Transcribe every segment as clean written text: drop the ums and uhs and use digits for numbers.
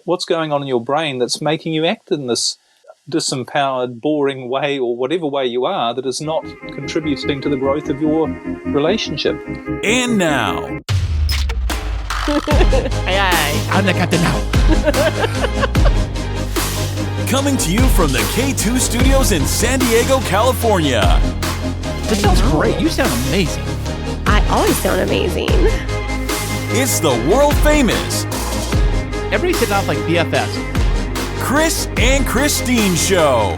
What's going on in your brain that's making you act in this disempowered, boring way, or whatever way you are, that is not contributing to the growth of your relationship? And now, Aye, I'm the captain now. coming to you from the K2 Studios in San Diego, California. This sounds great. You sound amazing. I always sound amazing. It's the world famous Everybody's hitting off like BFFs. Kris and Kristine Show.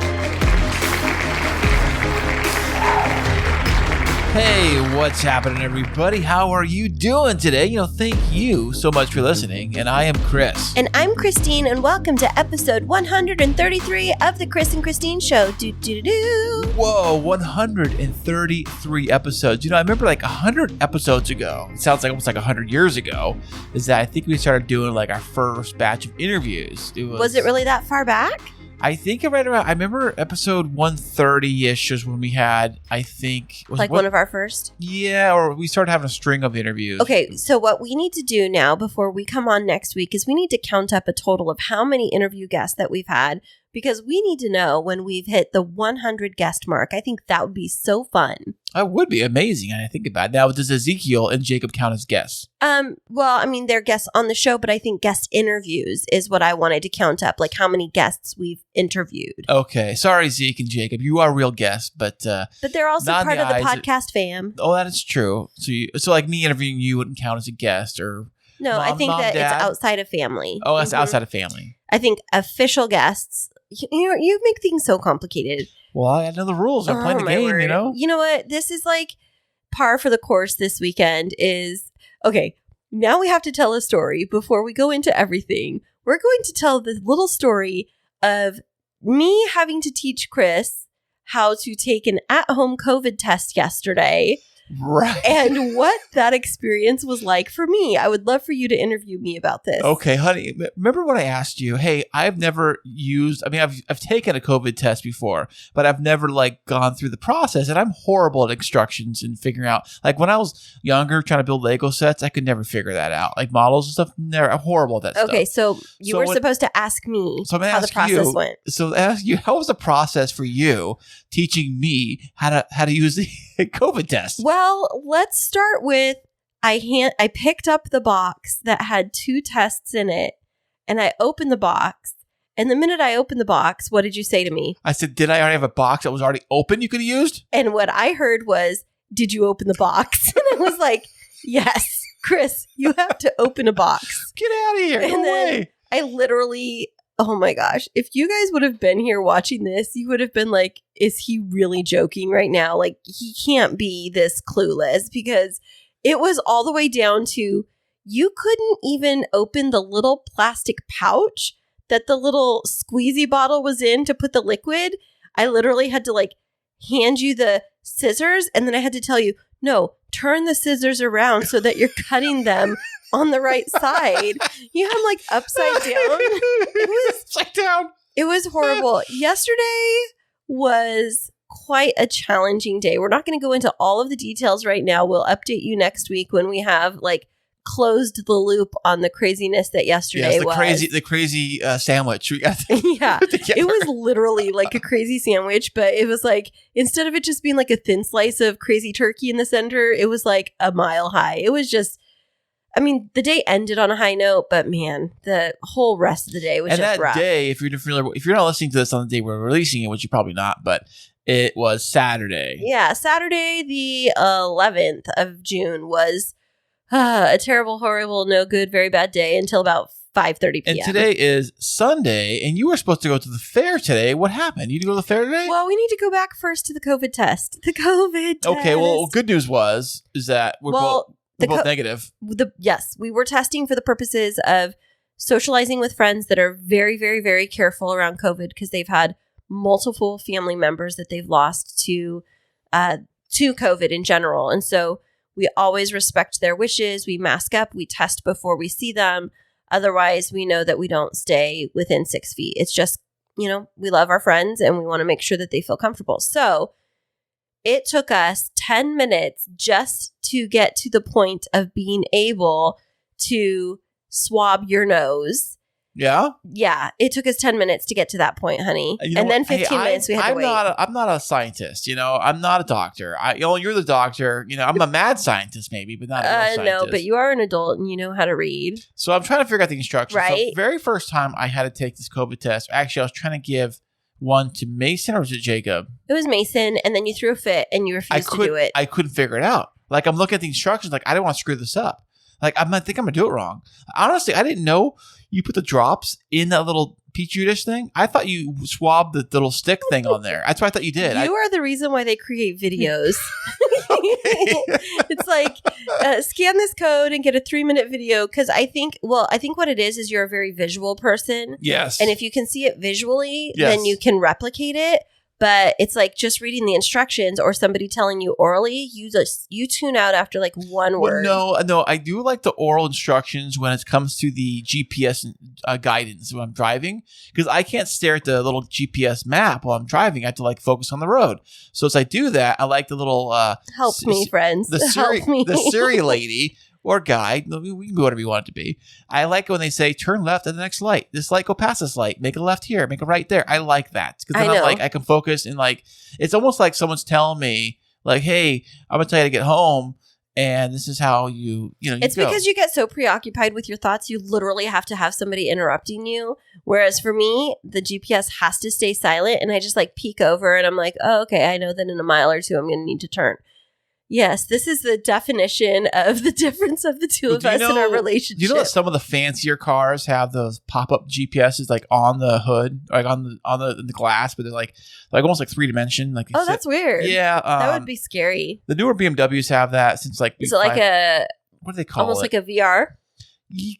Hey, what's happening, everybody? How are you doing today? Thank you so much for listening. And I am Kris. And I'm Kristine, and welcome to episode 133 of the Kris and Kristine Show. Do-do-do-do. Whoa, 133 episodes. I remember like 100 episodes ago. It sounds like almost like 100 years ago. Is that I think we started doing like our first batch of interviews. Was it really that far back? I think right around, I remember episode 130-ish was when we had, I think... one of our first? Yeah, or we started having a string of interviews. Okay, so what we need to do now before we come on next week is we need to count up a total of how many interview guests that we've had, because we need to know when we've hit the 100 guest mark. I think that would be so fun. That would be amazing, and I think about it. Now, does Ezekiel and Jacob count as guests? Well, I mean, they're guests on the show, but I think guest interviews is what I wanted to count up, like how many guests we've interviewed. Okay. Sorry, Zeke and Jacob. You are real guests, but they're also part of the podcast fam. Oh, that is true. So like me interviewing you wouldn't count as a guest, or... No, I think that Dad? it's outside of family. Oh, that's outside of family. I think official guests... You make things so complicated. Well, I know the rules. I'm playing the game, word. You know what? This is like par for the course this weekend is, okay, now we have to tell a story before we go into everything. We're going to tell the little story of me having to teach Kris how to take an at-home COVID test yesterday. Right. And what that experience was like for me. I would love for you to interview me about this. Okay, honey. Remember when I asked you, hey, I've never used, I've taken a COVID test before, but I've never gone through the process, and I'm horrible at instructions and figuring out, when I was younger trying to build Lego sets, I could never figure that out. Like models and stuff, I'm horrible at that stuff. Okay, so you were supposed to ask me how the process went. So I asked you, how was the process for you teaching me how to use the COVID test? Well, let's start with I picked up the box that had 2 tests in it, and I opened the box. And the minute I opened the box, what did you say to me? I said, did I already have a box that was already open you could have used? And what I heard was, did you open the box? And I was like, yes, Kris, you have to open a box. Get out of here. And no then way. I literally... Oh my gosh. If you guys would have been here watching this, you would have been like, is he really joking right now? Like, he can't be this clueless, because it was all the way down to you couldn't even open the little plastic pouch that the little squeezy bottle was in to put the liquid. I literally had to hand you the scissors, and then I had to tell you, no, turn the scissors around so that you're cutting them on the right side. You have them upside down. Upside down. It was horrible. Yesterday was quite a challenging day. We're not going to go into all of the details right now. We'll update you next week when we have closed the loop on the craziness that yesterday was. The crazy sandwich. We got yeah, it was literally like a crazy sandwich, but it was instead of it just being a thin slice of crazy turkey in the center, it was a mile high. It was just, the day ended on a high note, but man, the whole rest of the day was just rough. And that day, if you're not listening to this on the day we're releasing it, which you're probably not, but it was Saturday. Yeah, Saturday the 11th of June was a terrible, horrible, no good, very bad day until about 5:30 p.m. And today is Sunday, and you were supposed to go to the fair today. What happened? You need to go to the fair today? Well, we need to go back first to the COVID test. The COVID test. Okay, well, good news is that we're both negative. Yes, we were testing for the purposes of socializing with friends that are very, very, very careful around COVID, because they've had multiple family members that they've lost to COVID in general. And so we always respect their wishes. We mask up. We test before we see them. Otherwise, we know that we don't stay within 6 feet. It's just, we love our friends and we want to make sure that they feel comfortable. So it took us 10 minutes just to get to the point of being able to swab your nose. Yeah? Yeah, it took us 10 minutes to get to that point, honey. And then 15 minutes we had to wait. I'm not a scientist, I'm not a doctor. You're the doctor. I'm a mad scientist maybe, but not a real scientist. No, but you are an adult and you know how to read. So I'm trying to figure out the instructions. Right. So very first time I had to take this COVID test, actually I was trying to give one to Mason, or was it Jacob? It was Mason, and then you threw a fit and you refused to do it. I couldn't figure it out. Like, I'm looking at the instructions, like, I don't want to screw this up. Like, I think I'm going to do it wrong. Honestly, I didn't know you put the drops in that little Petri dish thing. I thought you swabbed the little stick thing on there. That's what I thought you did. You are the reason why they create videos. It's like, scan this code and get a 3-minute video. Because I think what it is you're a very visual person. Yes. And if you can see it visually, then you can replicate it. But it's like just reading the instructions or somebody telling you orally, you tune out after like one word. No, I do like the oral instructions when it comes to the GPS guidance when I'm driving, because I can't stare at the little GPS map while I'm driving. I have to like focus on the road. So as I do that, I like the little help me, friends. Help me. The Siri lady. Or guide, we can be whatever you want it to be. I like when they say, turn left at the next light. This light, go past this light. Make a left here, make a right there. I like that. Because then I'm like, I can focus and like, it's almost like someone's telling me, like, hey, I'm going to tell you to get home. And this is how it's go. Because you get so preoccupied with your thoughts, you literally have to have somebody interrupting you. Whereas for me, the GPS has to stay silent. And I just like peek over and I'm like, oh, okay, I know that in a mile or two, I'm going to need to turn. Yes, this is the definition of the difference of the two of us in our relationship. Do you know that some of the fancier cars have those pop-up GPSs like on the hood, like on the glass, but they're like almost like 3-dimension. Like, oh, that's weird. Yeah, that would be scary. The newer BMWs have that since like. Is it like what do they call almost it? Almost like a VR.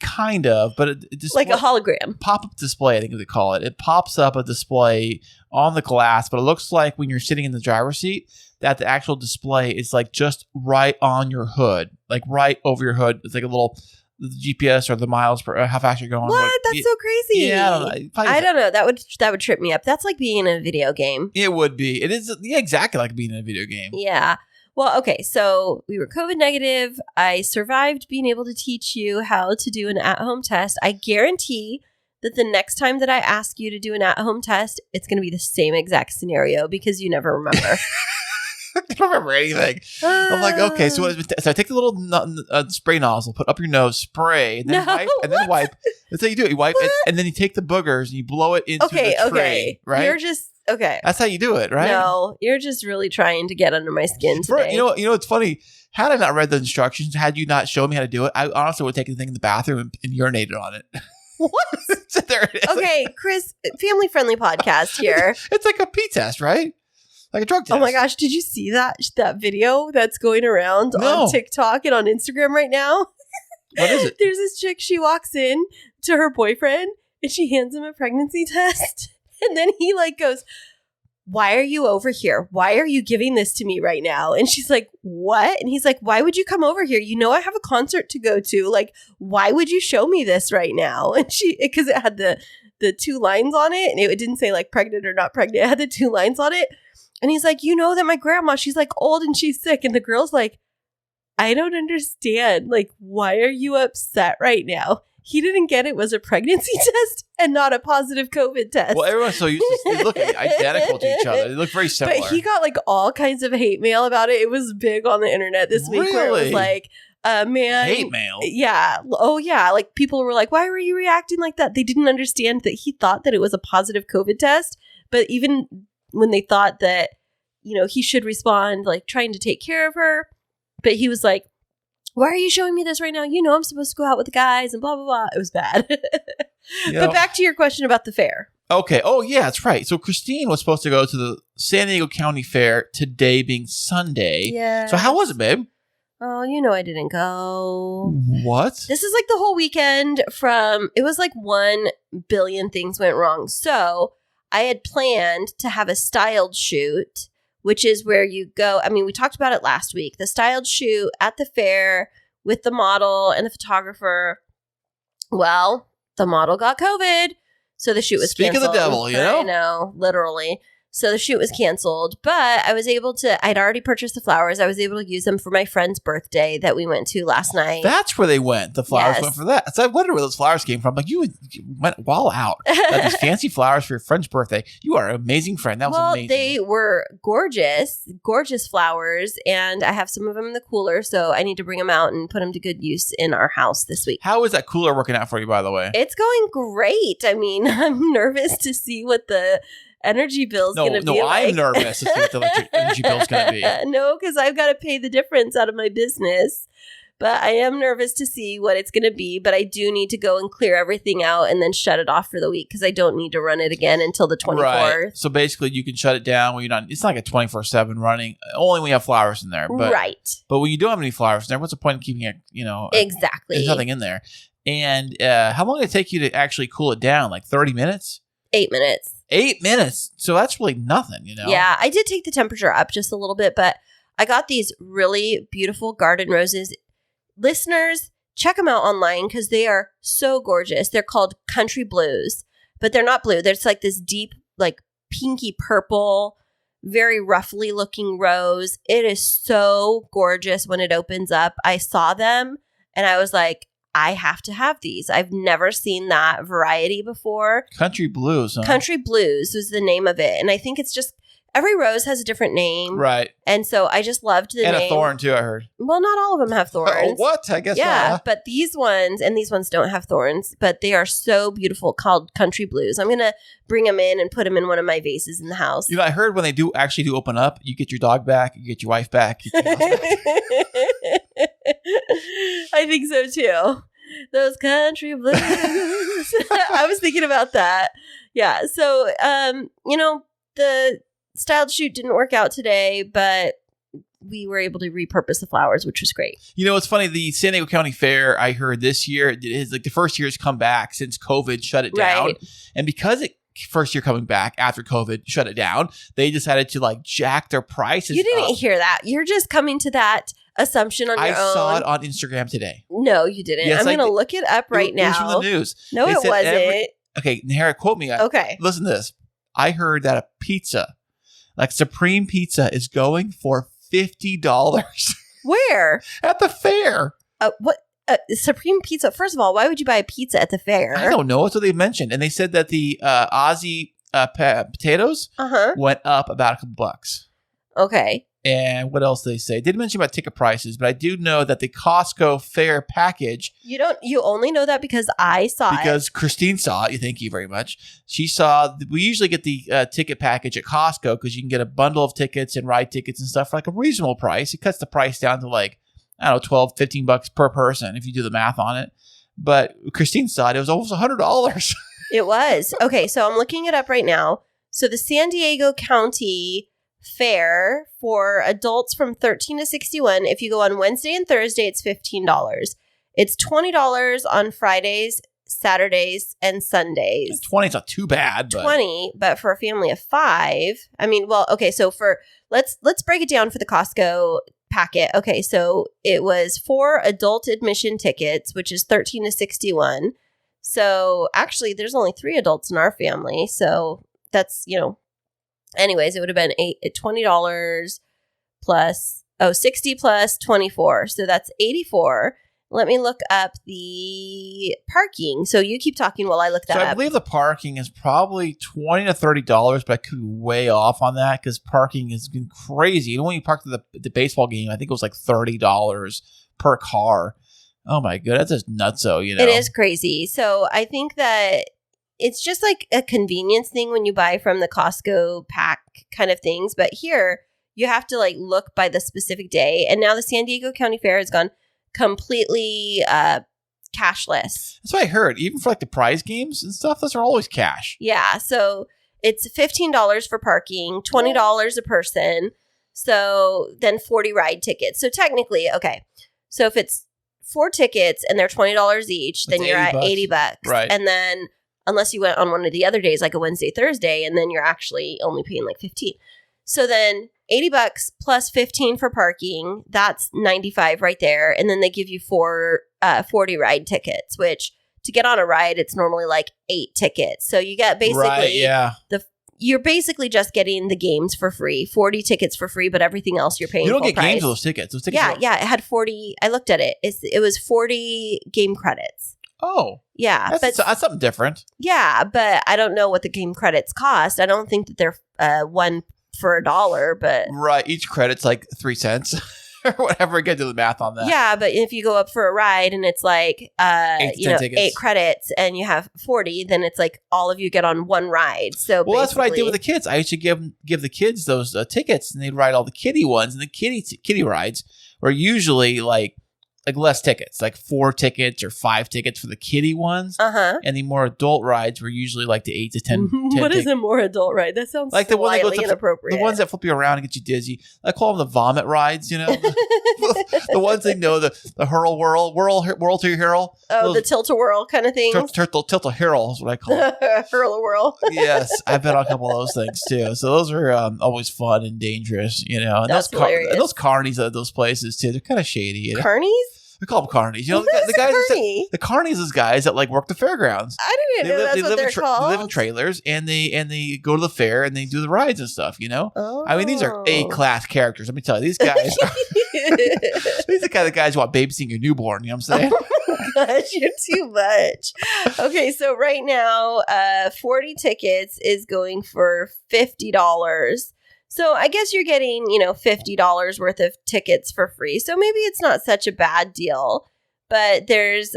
Kind of, but it just like a hologram. Pop-up display, I think they call it. It pops up a display on the glass, but it looks like when you're sitting in the driver's seat, that the actual display is like just right on your hood, like right over your hood. It's like a little GPS or the miles per how fast you're going. What? That's so crazy. Yeah, I don't know. That would trip me up. That's like being in a video game. It would be. It is exactly like being in a video game. Yeah. Well, okay. So we were COVID negative. I survived being able to teach you how to do an at-home test. I guarantee that the next time that I ask you to do an at-home test, it's going to be the same exact scenario because you never remember. I don't remember anything. I'm like, okay, so I take the little spray nozzle, put up your nose, spray, and then wipe. That's how you do it. You wipe, and then you take the boogers and you blow it into the tray, right? You're just, okay. That's how you do it, right? No, you're just really trying to get under my skin today. You know, it's funny. Had I not read the instructions, had you not shown me how to do it, I honestly would take the thing in the bathroom and urinated on it. What? So there it is. Okay, Kris, family-friendly podcast here. It's like a pee test, right? Like a drug test. Oh my gosh, did you see that video that's going around on TikTok and on Instagram right now? What is it? There's this chick, she walks in to her boyfriend and she hands him a pregnancy test. And then he like goes, why are you over here? Why are you giving this to me right now? And she's like, what? And he's like, why would you come over here? You know I have a concert to go to. Like, why would you show me this right now? And because it had the 2 lines on it and it didn't say like pregnant or not pregnant. It had the 2 lines on it. And he's like, you know that my grandma, she's like old and she's sick. And the girl's like, I don't understand. Like, why are you upset right now? He didn't get it was a pregnancy test and not a positive COVID test. Well, everyone's so used to they look identical to each other. They look very similar. But he got like all kinds of hate mail about it. It was big on the internet this week where it was like, man. Hate mail? Yeah. Oh, yeah. Like people were like, why were you reacting like that? They didn't understand that he thought that it was a positive COVID test. But even when they thought that, he should respond like trying to take care of her. But he was like, why are you showing me this right now? I'm supposed to go out with the guys and blah, blah, blah. It was bad. But back to your question about the fair. Okay. Oh, yeah, that's right. So Christine was supposed to go to the San Diego County Fair today being Sunday. Yeah. So how was it, babe? Oh, I didn't go. What? This is like the whole weekend it was like 1 billion things went wrong. So I had planned to have a styled shoot, which is where you go. I mean, we talked about it last week. The styled shoot at the fair with the model and the photographer. Well, the model got COVID, so the shoot was Speak canceled. of the devil, I know, literally. So the shoot was canceled, but I'd already purchased the flowers. I was able to use them for my friend's birthday that we went to last night. That's where they went. The flowers Yes. went for that. So I wonder where those flowers came from. Like you went all out. Got these fancy flowers for your friend's birthday. You are an amazing friend. That was amazing. They were gorgeous flowers, and I have some of them in the cooler, so I need to bring them out and put them to good use in our house this week. How is that cooler working out for you, by the way? It's going great. I mean, I'm nervous to see what the energy bill's going to be like. I'm nervous to see what the energy bill's going to be. No, because I've got to pay the difference out of my business. But I am nervous to see what it's going to be. But I do need to go and clear everything out and then shut it off for the week because I don't need to run it again until the 24th. Right. So basically, you can shut it down when you're not. It's not like a 24/7 running. Only when you have flowers in there. But, right. But when you don't have any flowers in there, what's the point of keeping it? Exactly. There's nothing in there. And how long did it take you to actually cool it down? Like 30 minutes? 8 minutes. 8 minutes. So that's really nothing, Yeah, I did take the temperature up just a little bit, but I got these really beautiful garden roses. Listeners, check them out online because they are so gorgeous. They're called Country Blues, but they're not blue. There's like this deep, like pinky purple, very roughly looking rose. It is so gorgeous when it opens up. I saw them and I was like, I have to have these. I've never seen that variety before. Country Blues, huh? Country Blues was the name of it. And I think it's just every rose has a different name. Right. And so I just loved the name. And a thorn, too, I heard. Well, not all of them have thorns. Oh, what? I guess yeah, not. but these ones don't have thorns, but they are so beautiful, called Country Blues. I'm going to bring them in and put them in one of my vases in the house. I heard when they do open up, you get your dog back, you get your wife back. You get your house back. I think so, too. Those country blues. I was thinking about that. Yeah. So, the styled shoot didn't work out today, but we were able to repurpose the flowers, which was great. It's funny. The San Diego County Fair, I heard this year, it is like the first year it's come back since COVID shut it down. Right. And because first year coming back after COVID shut it down, they decided to like jack their prices. You didn't hear that. You're just coming to that assumption on your own. I saw it on Instagram today. No, you didn't. Yes, I'm going to look it up right now. It was from the news. No, it wasn't. Okay, Nahara, quote me. Okay. Listen to this. I heard that a pizza, like Supreme Pizza, is going for $50. Where? At the fair. What? Supreme Pizza. First of all, why would you buy a pizza at the fair? I don't know. That's what they mentioned. And they said that the Aussie potatoes went up about a couple bucks. Okay. And what else did they say? They didn't mention about ticket prices, but I do know that the Costco fair package. You only know that because I saw it. Because Christine saw it. Thank you very much. She saw, we usually get the ticket package at Costco because you can get a bundle of tickets and ride tickets and stuff for like a reasonable price. It cuts the price down to like, I don't know, $12, $15 per person if you do the math on it. But Christine saw it. It was almost $100. It was. Okay, so I'm looking it up right now. So the San Diego County Fair for adults from 13 to 61, if you go on Wednesday and Thursday, it's $15. It's $20 on Fridays, Saturdays, and Sundays. 20 is not too bad. But 20, but for a family of 5, I mean, well, okay, so let's break it down for the Costco packet. Okay, so it was 4 adult admission tickets, which is 13 to 61. So actually, there's only 3 adults in our family. So that's, anyways, it would have been $20 plus, 60 plus 24. So that's 84. Let me look up the parking. So you keep talking while I look that up. So I believe the parking is probably $20 to $30, but I could be way off on that because parking has been crazy. Even when you parked at the baseball game, I think it was like $30 per car. Oh my god, that's just nutso, It is crazy. So I think that it's just like a convenience thing when you buy from the Costco pack kind of things. But here, you have to like look by the specific day. And now the San Diego County Fair has gone completely cashless. That's what I heard. Even for like the prize games and stuff, those are always cash. Yeah. So it's $15 for parking, $20 a person. So then 40 ride tickets. So technically, okay. So if it's 4 tickets and they're $20 each, then you're at $80. Right. And then unless you went on one of the other days, like a Wednesday, Thursday, and then you're actually only paying like $15. So then $80 plus 15 for parking, that's $95 right there. And then they give you 40 ride tickets, which to get on a ride, it's normally like 8 tickets. So you get basically you're basically just getting the games for free. 40 tickets for free, but everything else you're paying. You don't full get price. games with those tickets. Those tickets. Yeah. It had 40. I looked at it. It was 40 game credits. Oh, Yeah, that's something different. Yeah, but I don't know what the game credits cost. I don't think that they're one for $1, but Right. Each credit's like 3 cents or whatever. Get to the math on that. yeah. But if you go up for a ride and it's like 8 to 10 tickets. 8 credits and you have 40, then it's like all of you get on one ride. So Well, that's what I did with the kids. I used to give the kids those tickets, and they'd ride all the kiddie ones. And the kiddie rides were usually like less tickets, like 4 tickets or 5 tickets for the kiddie ones. And the more adult rides were usually like the 8 to 10. 10 What is a more adult ride? That sounds like the one that goes inappropriate. the ones that flip you around and get you dizzy. I call them the vomit rides. You know, the ones they know the whirl to hurl. Oh, the tilt-a-whirl kind of things. Tilt a hurl is what I call it. Hurl-a-whirl. Yes, I've been on a couple of those things too. So those are always fun and dangerous, you know. And That's hilarious. And those carnies at those places too, they're kind of shady. You know? Carnies? We call them carnies. You know, What is the guys. a carny? The carnies is guys that like work the fairgrounds. I didn't know that's what they're called. They live in trailers, and they go to the fair and they do the rides and stuff. You know, Oh. I mean, these are A-class characters. Let me tell you, these guys. These are the kind of guys who want babysitting your newborn. You know what I'm saying? Gosh, you're too much. Okay, so right now, 40 tickets is going for $50. So I guess you're getting, $50 worth of tickets for free. So maybe it's not such a bad deal. But there's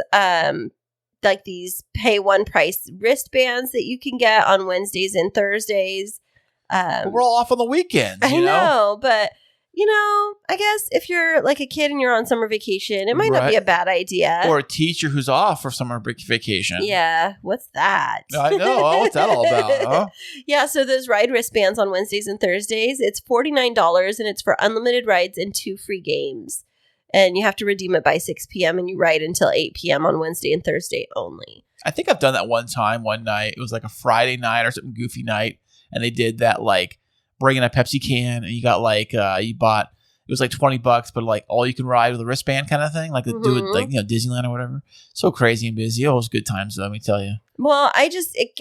like these pay one price wristbands that you can get on Wednesdays and Thursdays. But we're all off on the weekends. I know, but I guess if you're like a kid and you're on summer vacation, it might not be a bad idea. Or a teacher who's off for summer vacation. Yeah, what's that? I know. What's that all about, huh? Yeah, so those ride wristbands on Wednesdays and Thursdays, it's $49 and it's for unlimited rides and 2 free games. And you have to redeem it by 6 p.m. and you ride until 8 p.m. on Wednesday and Thursday only. I think I've done that one night. It was like a Friday night or something goofy night. And they did that like bring in a Pepsi can and you got like, you bought, it was like $20, but like all you can ride with a wristband kind of thing. Like do it like, Disneyland or whatever. So crazy and busy. Always good times, let me tell you. Well, it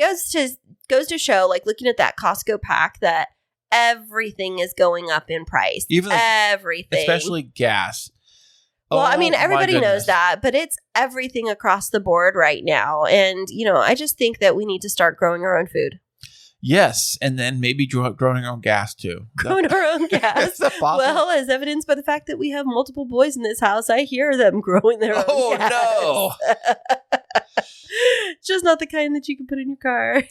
goes to show, like looking at that Costco pack, that everything is going up in price. Even everything. Especially gas. Well, I mean, everybody knows goodness. that, but it's everything across the board right now. And, I just think that we need to start growing our own food. Yes, and then maybe growing our own gas too. Growing our own gas. Is that possible? Well, as evidenced by the fact that we have multiple boys in this house, I hear them growing their own gas. Oh, no. Just not the kind that you can put in your car.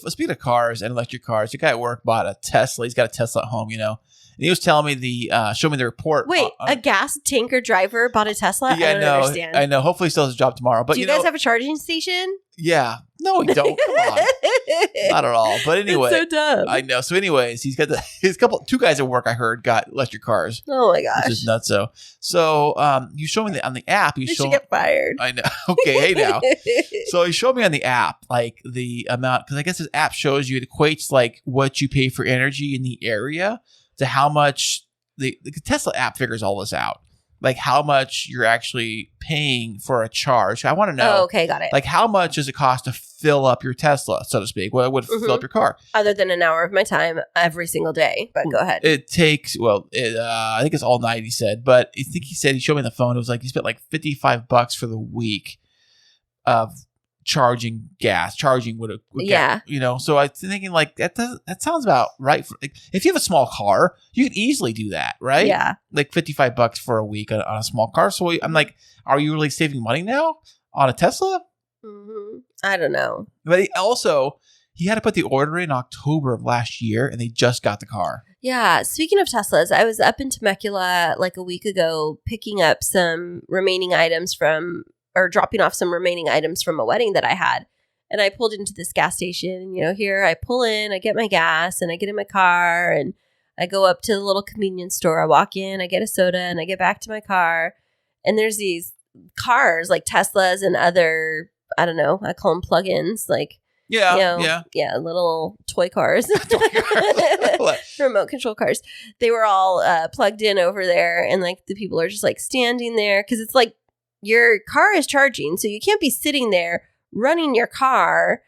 Speaking of cars and electric cars, a guy at work bought a Tesla. He's got a Tesla at home, And he was telling me showed me the report. Wait, a gas tanker driver bought a Tesla? Yeah, I don't understand. I know. Hopefully he still has a job tomorrow. But do you guys have a charging station? Yeah. No, we don't. Come on. Not at all. But anyway. It's so dumb. I know. So anyways, he's got two guys at work I heard got electric cars. Oh my gosh. Which is nuts. So you showed me on the app. You should get fired. I know. Okay, hey now. So he showed me on the app like the amount, because I guess his app shows you, it equates like what you pay for energy in the area to how much the Tesla app figures all this out. Like how much you're actually paying for a charge. I want to know. Oh, okay, got it. Like how much does it cost to fill up your Tesla, so to speak? What would fill up your car? Other than an hour of my time every single day. But go ahead. It takes, I think it's all night, he said. But I think he said, he showed me on the phone, it was like he spent like $55 for the week of charging would yeah. So I was thinking like that sounds about right. If you have a small car, you can easily do that, right? Yeah. Like $55 for a week on a small car. So I'm like, are you really saving money now on a Tesla? Mm-hmm. I don't know. But he had to put the order in October of last year and they just got the car. Yeah. Speaking of Teslas, I was up in Temecula like a week ago picking up some remaining items dropping off some remaining items from a wedding that I had. And I pulled into this gas station. And, here I pull in, I get my gas and I get in my car and I go up to the little convenience store. I walk in, I get a soda and I get back to my car. And there's these cars like Teslas and other, I don't know, I call them plug-ins. Like, little toy cars. Remote control cars. They were all plugged in over there. And like the people are just like standing there because it's like, your car is charging, so you can't be sitting there running your car,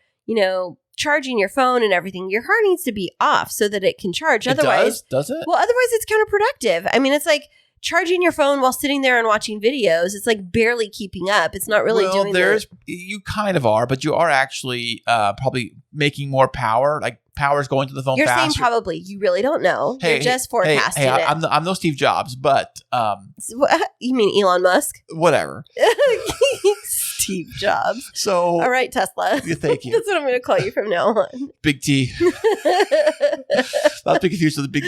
charging your phone and everything, your car needs to be off so that it can charge. Otherwise, does it? Well, otherwise it's counterproductive. I mean, it's like charging your phone while sitting there and watching videos. It's like barely keeping up. It's not really doing you kind of are, but you are actually probably making more power. Like power's going to the phone You're faster. saying probably. You really don't know. You're just forecasting hey, it. I'm no Steve Jobs, but You mean Elon Musk? whatever. Steve Jobs. So All right, Tesla. thank you. That's what I'm going to call you from now on. Big T. Not to be confused with the big,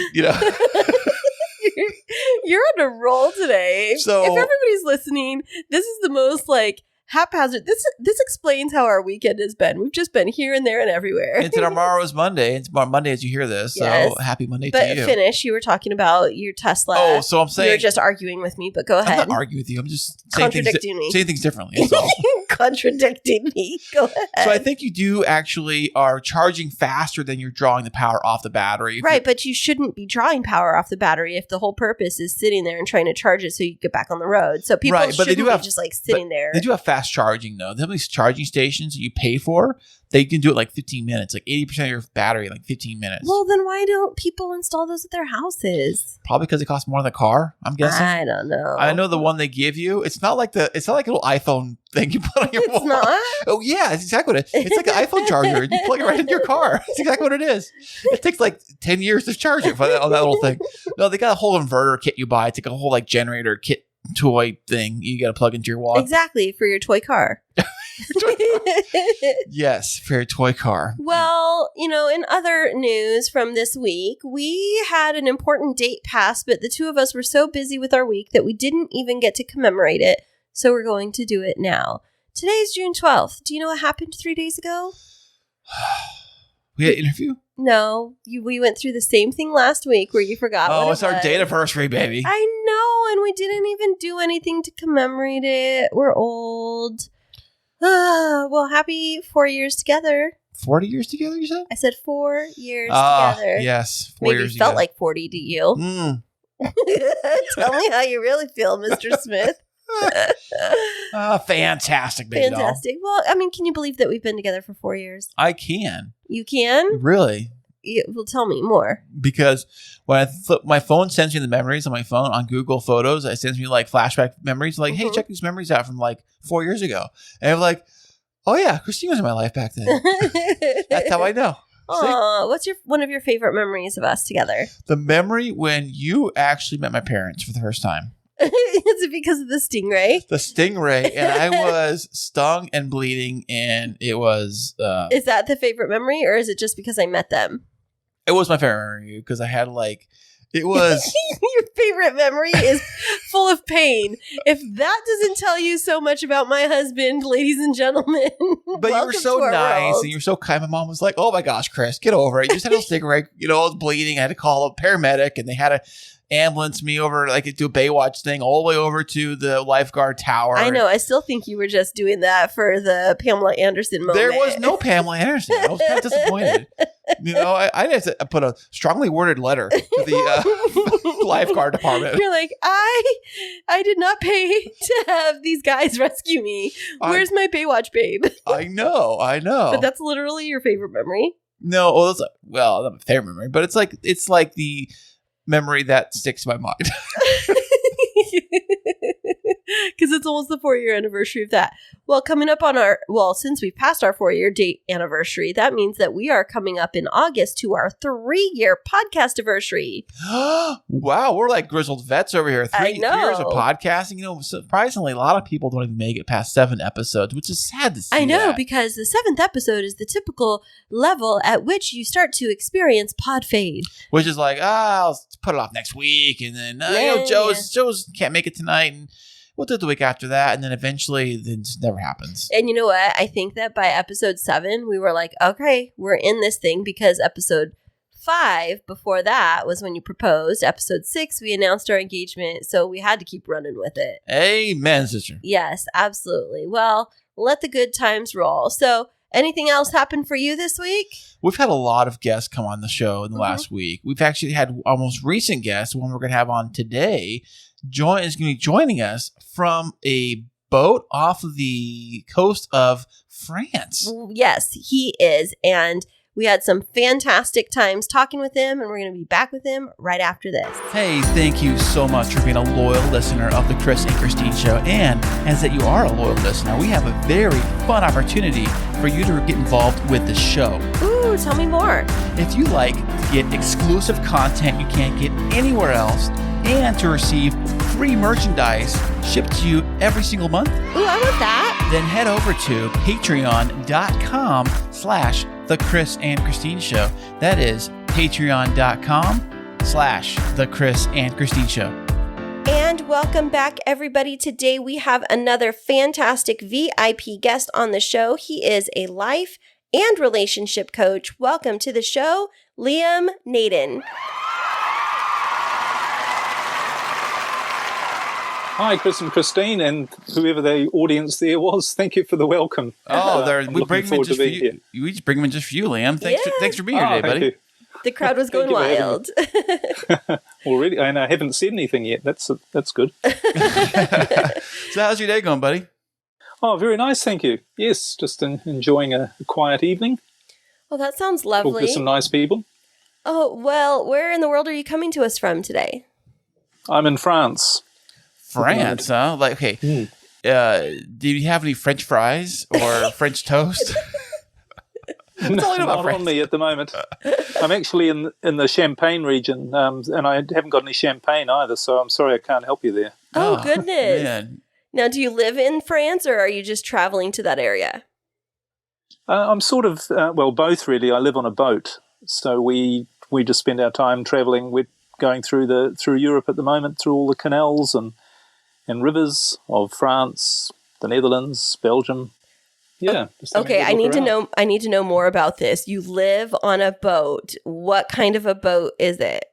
You're on a roll today. So- if everybody's listening, this is the most like haphazard. This explains how our weekend has been. We've just been here and there and everywhere. And tomorrow is Monday. It's Monday as you hear this. Yes. So happy Monday But to you. finish. You were talking about your Tesla. Oh, so I'm saying you were just arguing with me, but go I'm ahead. not arguing with you. I'm just saying Contradicting me. saying things differently. That's all. Contradicting me. Go ahead. So I think you do actually are charging faster than you're drawing the power off the battery. Right, but you shouldn't be drawing power off the battery if the whole purpose is sitting there and trying to charge it so you get back on the road. So people shouldn't be just like sitting there. They do have fast charging though. They have these charging stations that you pay for. They can do it like 15 minutes, like 80% of your battery in like 15 minutes. Well, then why don't people install those at their houses? Probably because it costs more than the car, I'm guessing. I don't know. I know the one they give you. It's not like a little iPhone thing you put on your wall. It's not? Oh yeah, it's exactly what it is. It's like an iPhone charger. You plug it right into your car. It's exactly what it is. It takes like 10 years to charge it on that little thing. No, they got a whole inverter kit you buy. It's like a whole like generator kit toy thing you got to plug into your wall. Exactly, for your toy car. Yes, for your toy car. Well, in other news from this week, we had an important date pass, but the two of us were so busy with our week that we didn't even get to commemorate it. So we're going to do it now. Today's June 12th. Do you know what happened 3 days ago? We had an interview? No, we went through the same thing last week where you forgot. Oh, what it's it our was. date anniversary, baby. I know, and we didn't even do anything to commemorate it. We're old. Well, happy 4 years together. 40 years together, you said? I said 4 years together. Yes, 4 Maybe years it felt together. like 40 to you. Tell me how you really feel, Mr. Smith. Fantastic, baby doll. Fantastic. Well, I mean, can you believe that we've been together for 4 years? I can. You can? Really? Well, tell me more. Because when I flip, my phone sends me the memories on my phone on Google Photos. It sends me like flashback memories, like, hey, check these memories out from like 4 years ago. And I'm like, oh yeah, Christine was in my life back then. That's how I know. Aw, what's one of your favorite memories of us together? The memory when you actually met my parents for the first time. Is it because of the stingray? The stingray, and I was stung and bleeding, and it was... Is that the favorite memory, or is it just because I met them? It was my favorite memory, because I had like... It was... Your favorite memory is full of pain. If that doesn't tell you so much about my husband, ladies and gentlemen, but you were so nice world. and you were so kind. My mom was like, "Oh my gosh, Kris, get over it. You just had a stingray. I was bleeding. I had to call a paramedic, and they had to ambulance me over, like, do a Baywatch thing all the way over to the lifeguard tower." I know. I still think you were just doing that for the Pamela Anderson moment. There was no Pamela Anderson. I was kind of disappointed. I had to put a strongly worded letter to the lifeguard department. You're like, I did not pay to have these guys rescue me. Where's my Baywatch babe? I know. But that's literally your favorite memory. No, well, not my favorite memory, but it's like the memory that sticks to my mind. Because it's almost the 4-year anniversary of that. Well, coming up on since we've passed our 4-year date anniversary, that means that we are coming up in August to our 3-year podcast anniversary. Wow, we're like grizzled vets over here. 3 years of know. podcasting. Surprisingly, a lot of people don't even make it past 7 episodes, which is sad to see. I know, that. because the 7th episode is the typical level at which you start to experience pod fade. Which is like, I'll put it off next week, and then Joe's can't make it tonight, and we'll do it the week after that, and then eventually, it just never happens. And you know what? I think that by episode 7, we were like, okay, we're in this thing, because episode 5, before that, was when you proposed. Episode 6, we announced our engagement, so we had to keep running with it. Amen, sister. Yes, absolutely. Well, let the good times roll. So, anything else happen for you this week? We've had a lot of guests come on the show in the last week. We've actually had our most recent guest, one we're going to have on today, is going to be joining us from a boat off of the coast of France. Yes, he is. And we had some fantastic times talking with him, and we're going to be back with him right after this. Hey, thank you so much for being a loyal listener of the Kris and Christine Show. And as that you are a loyal listener, we have a very fun opportunity for you to get involved with the show. Ooh, tell me more. If you like to get exclusive content you can't get anywhere else, and to receive free merchandise shipped to you every single month, Ooh, I want that. then head over to patreon.com/The Kris and Christine Show. That is patreon.com/The Kris and Christine Show. And welcome back, everybody. Today we have another fantastic VIP guest on the show. He is a life and relationship coach. Welcome to the show, Liam Naden. Hi, Kris and Christine, and whoever the audience there was. Thank you for the welcome. Oh, we bring them in just for here. you. We just bring them in just for you, Liam. Thanks for being here today, thank buddy. you. The crowd was going wild. Already, and I haven't said anything yet. That's good. So how's your day going, buddy? Oh, very nice, thank you. Yes, just enjoying a quiet evening. Well, that sounds Talk lovely. to some nice people. Oh, well, where in the world are you coming to us from today? I'm in France. France, huh? Like, okay. Do you have any French fries or French toast? Not on me at the moment. I'm actually in the Champagne region, and I haven't got any champagne either, so I'm sorry I can't help you there. Oh, goodness. Man. Now, do you live in France, or are you just traveling to that area? I'm sort of, both really. I live on a boat, so we just spend our time traveling. We're going through Europe at the moment, through all the canals and rivers of France, the Netherlands, Belgium. Yeah. Okay, I need to know more about this. You live on a boat. What kind of a boat is it?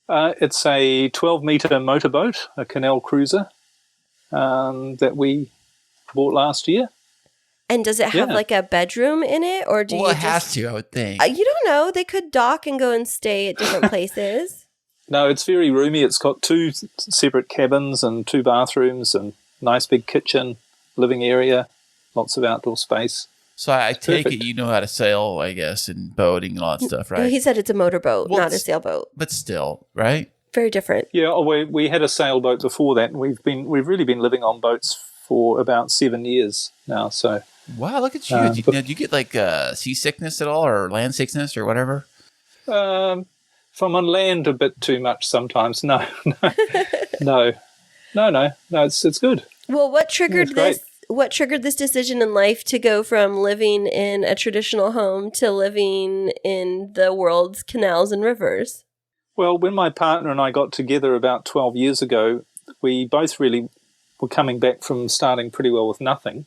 It's a 12-meter motorboat, a canal cruiser, that we bought last year. And does it have like a bedroom in it, or do you? It has to, I would think. You don't know. They could dock and go and stay at different places. No, it's very roomy. It's got 2 separate cabins and 2 bathrooms and nice big kitchen, living area, lots of outdoor space. So I take it you know how to sail, I guess, and boating and all that stuff, right? He said it's a motorboat, not a sailboat. But still, right? Very different. Yeah, we had a sailboat before that, and we've really been living on boats for about 7 years now. So wow, look at you! Do you get like seasickness at all, or land sickness, or whatever? If I'm on land a bit too much sometimes, no. It's good. Well, what triggered this? What triggered this decision in life to go from living in a traditional home to living in the world's canals and rivers? Well, when my partner and I got together about 12 years ago, we both really were coming back from starting pretty well with nothing.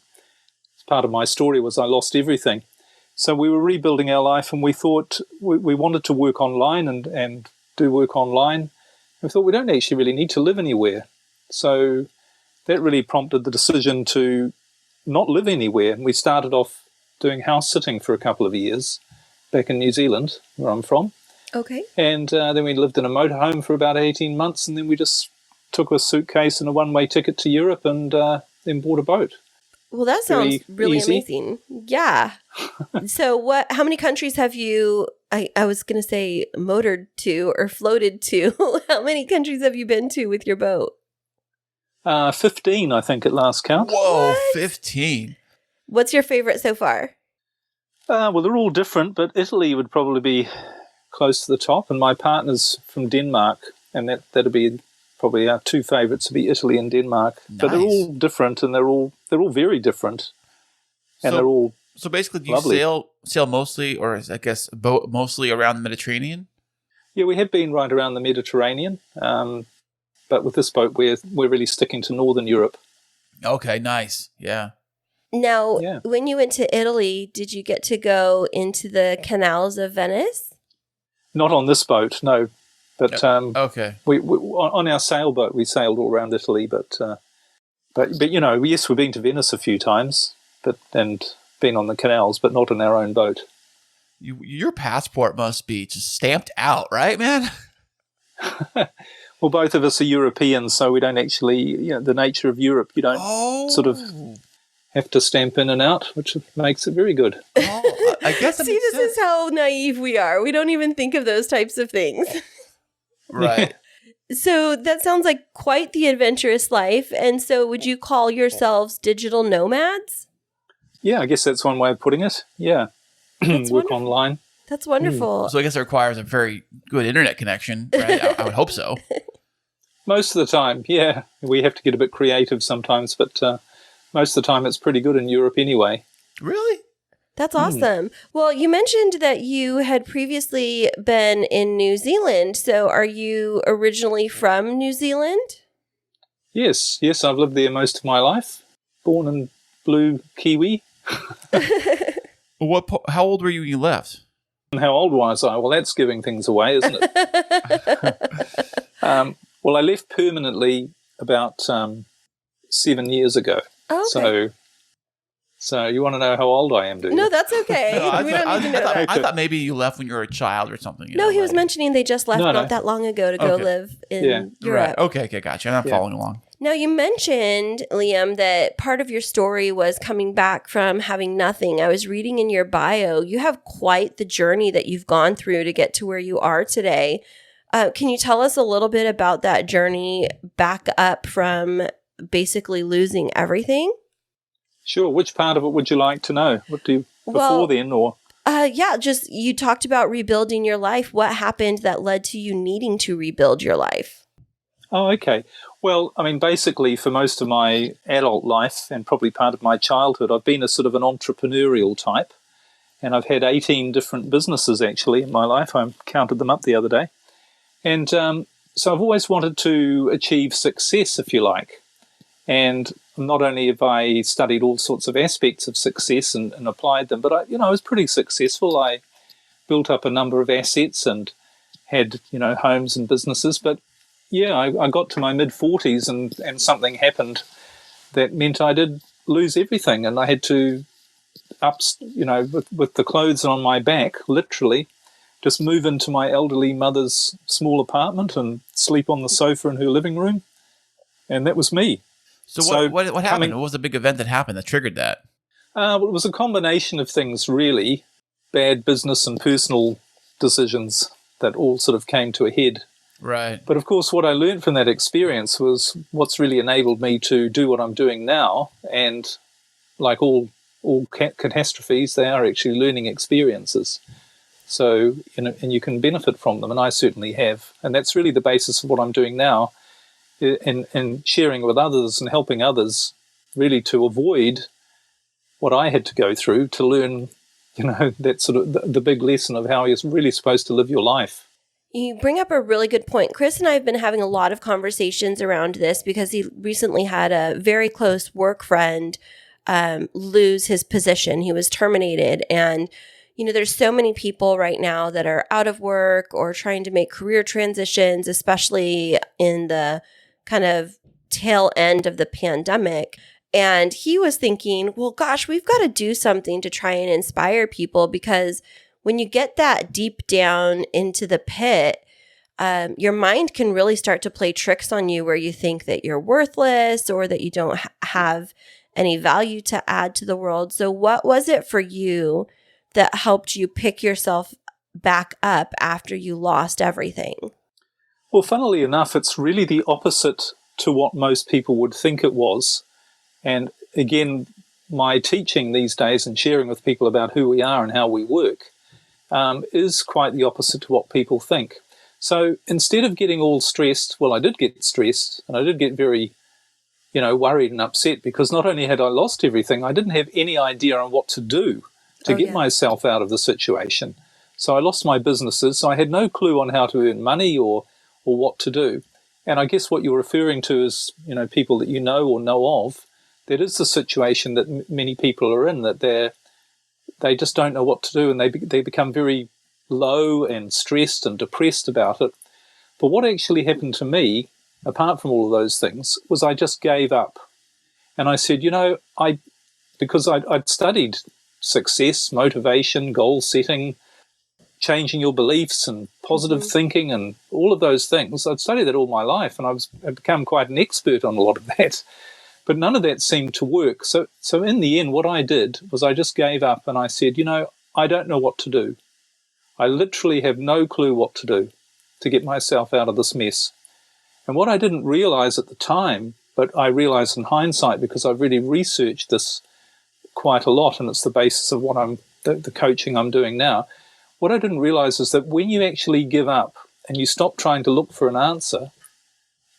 Part of my story was I lost everything. So we were rebuilding our life, and we thought we wanted to work online and do work online. We thought we don't actually really need to live anywhere. So that really prompted the decision to not live anywhere. And we started off doing house sitting for a couple of years back in New Zealand, where I'm from. Okay. And then we lived in a motorhome for about 18 months, and then we just took a suitcase and a one-way ticket to Europe and then bought a boat. Well, that sounds really easy. amazing. Yeah. So how many countries have you, I was going to say motored to or floated to? How many countries have you been to with your boat? 15, I think, at last count. Whoa, What? 15. What's your favorite so far? Well, they're all different, but Italy would probably be close to the top. And my partner's from Denmark, and that'd be probably our 2 favourites would be Italy and Denmark. Nice. But they're all different, and they're all very different, and they're all So basically, do lovely. you sail mostly, or I guess boat mostly around the Mediterranean? Yeah, we have been right around the Mediterranean, but with this boat, we're really sticking to Northern Europe. Okay, nice. Yeah. Now, Yeah. when you went to Italy, did you get to go into the canals of Venice? Not on this boat, no. But Okay. we on our sailboat, we sailed all around Italy. But you know, yes, we've been to Venice a few times, and been on the canals, but not in our own boat. Your passport must be just stamped out, right, man? Well, both of us are Europeans, so we don't actually, the nature of Europe, you don't sort of have to stamp in and out, which makes it very good. Oh, I guess that See, makes this sense. is how naive we are. We don't even think of those types of things. Right. So that sounds like quite the adventurous life. And so would you call yourselves digital nomads? Yeah, I guess that's one way of putting it. Yeah. That's Work wonderful. online. That's wonderful. So I guess it requires a very good internet connection, right? I would hope so. Most of the time, yeah. We have to get a bit creative sometimes, but most of the time it's pretty good in Europe anyway. Really? That's awesome. Well, you mentioned that you had previously been in New Zealand. So are you originally from New Zealand? Yes, I've lived there most of my life. Born in blue Kiwi. How old were you when you left? And how old was I? Well, that's giving things away, isn't it? Well, I left permanently about 7 years ago. Oh, okay. So you want to know how old I am, do you? No, that's okay. No, We don't need to know that. I thought maybe you left when you were a child or something. No, he was mentioning they just left No. not that long ago to go Okay. live in Yeah. Europe. Right. Okay, gotcha. I'm following along. Now, you mentioned, Liam, that part of your story was coming back from having nothing. I was reading in your bio, you have quite the journey that you've gone through to get to where you are today. Can you tell us a little bit about that journey back up from basically losing everything? Sure. Which part of it would you like to know? Before then, or? Yeah, just you talked about rebuilding your life. What happened that led to you needing to rebuild your life? Oh, okay. Well, I mean, basically for most of my adult life and probably part of my childhood, I've been a sort of an entrepreneurial type, and I've had 18 different businesses actually in my life. I counted them up the other day. And so I've always wanted to achieve success, if you like. And not only have I studied all sorts of aspects of success and applied them, but I was pretty successful. I built up a number of assets and had, homes and businesses. But yeah, I got to my mid-40s and something happened that meant I did lose everything. And I had to, with the clothes on my back, literally, just move into my elderly mother's small apartment and sleep on the sofa in her living room. And that was me. So what happened? What was the big event that happened that triggered that? Well, it was a combination of things, really. Bad business and personal decisions that all sort of came to a head. Right. But of course, what I learned from that experience was what's really enabled me to do what I'm doing now. And like all catastrophes, they are actually learning experiences. So, and you can benefit from them, and I certainly have. And that's really the basis of what I'm doing now, in sharing with others and helping others really to avoid what I had to go through to learn, that sort of the big lesson of how you're really supposed to live your life. You bring up a really good point. Kris and I have been having a lot of conversations around this because he recently had a very close work friend lose his position. He was terminated. And, there's so many people right now that are out of work or trying to make career transitions, especially in the kind of tail end of the pandemic. And he was thinking, well, gosh, we've got to do something to try and inspire people, because when you get that deep down into the pit, your mind can really start to play tricks on you where you think that you're worthless or that you don't have any value to add to the world. So what was it for you that helped you pick yourself back up after you lost everything? Well, funnily enough, it's really the opposite to what most people would think it was. And again, my teaching these days and sharing with people about who we are and how we work is quite the opposite to what people think. So instead of getting all stressed, well, I did get stressed and I did get very, worried and upset, because not only had I lost everything, I didn't have any idea on what to do to get myself out of the situation. So I lost my businesses, so I had no clue on how to earn money or what to do. And I guess what you're referring to is, people that you know or know of, that is the situation that many people are in, that they just don't know what to do, and they become very low and stressed and depressed about it. But what actually happened to me, apart from all of those things, was I just gave up. And I said, because I'd studied success, motivation, goal setting, changing your beliefs and positive thinking and all of those things. I'd studied that all my life, and I'd become quite an expert on a lot of that. But none of that seemed to work. So in the end, what I did was I just gave up and I said, I don't know what to do. I literally have no clue what to do to get myself out of this mess. And what I didn't realize at the time, but I realize in hindsight because I've really researched this quite a lot, and it's the basis of what the coaching I'm doing now. What I didn't realize is that when you actually give up and you stop trying to look for an answer,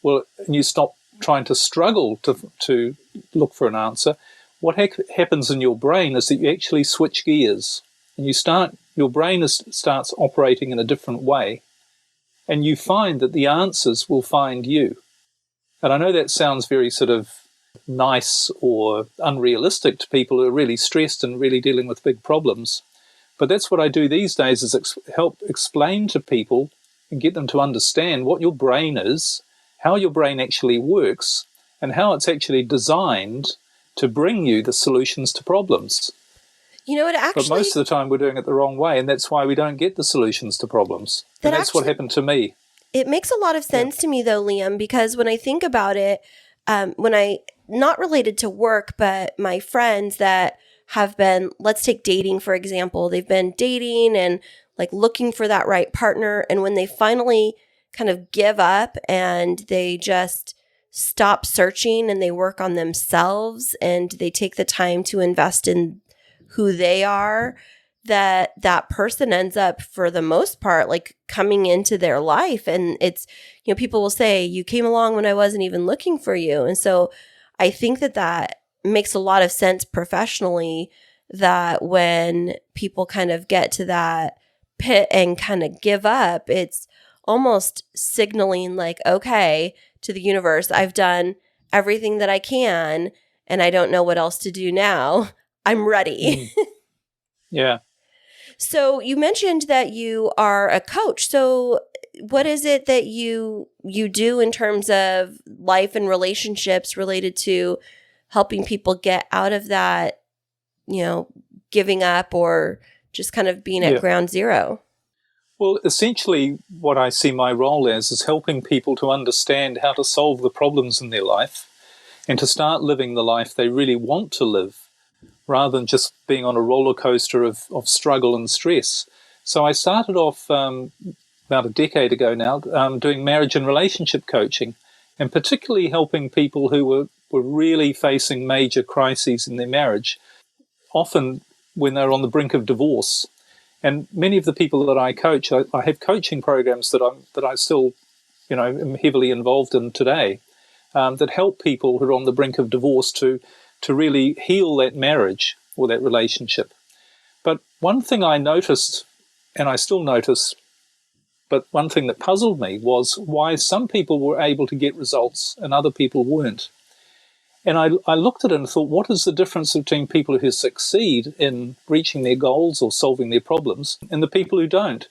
and you stop trying to struggle to look for an answer, what happens in your brain is that you actually switch gears, and your brain starts operating in a different way, and you find that the answers will find you. And I know that sounds very sort of nice or unrealistic to people who are really stressed and really dealing with big problems. But that's what I do these days, is help explain to people and get them to understand what your brain is, how your brain actually works, and how it's actually designed to bring you the solutions to problems. But most of the time we're doing it the wrong way, and that's why we don't get the solutions to problems. And that's what happened to me. It makes a lot of sense to me, though, Liam, because when I think about it, not related to work, but my friends that have been, let's take dating, for example. They've been dating and like looking for that right partner. And when they finally kind of give up and they just stop searching and they work on themselves and they take the time to invest in who they are, that person ends up, for the most part, like coming into their life. And it's, people will say, you came along when I wasn't even looking for you. And so I think that makes a lot of sense professionally, that when people kind of get to that pit and kind of give up, it's almost signaling like, okay, to the universe, I've done everything that I can and I don't know what else to do now. I'm ready. Yeah. So you mentioned that you are a coach. So what is it that you do in terms of life and relationships related to helping people get out of that, giving up or just kind of being at ground zero? Well, essentially what I see my role as is helping people to understand how to solve the problems in their life and to start living the life they really want to live, rather than just being on a roller coaster of struggle and stress. So I started off about a decade ago now doing marriage and relationship coaching, and particularly helping people who were really facing major crises in their marriage, often when they're on the brink of divorce. And many of the people that I coach, I have coaching programs that I still, am heavily involved in today, that help people who are on the brink of divorce to really heal that marriage or that relationship. But one thing I noticed, and I still notice, but one thing that puzzled me was why some people were able to get results and other people weren't. And I looked at it and thought, what is the difference between people who succeed in reaching their goals or solving their problems and the people who don't?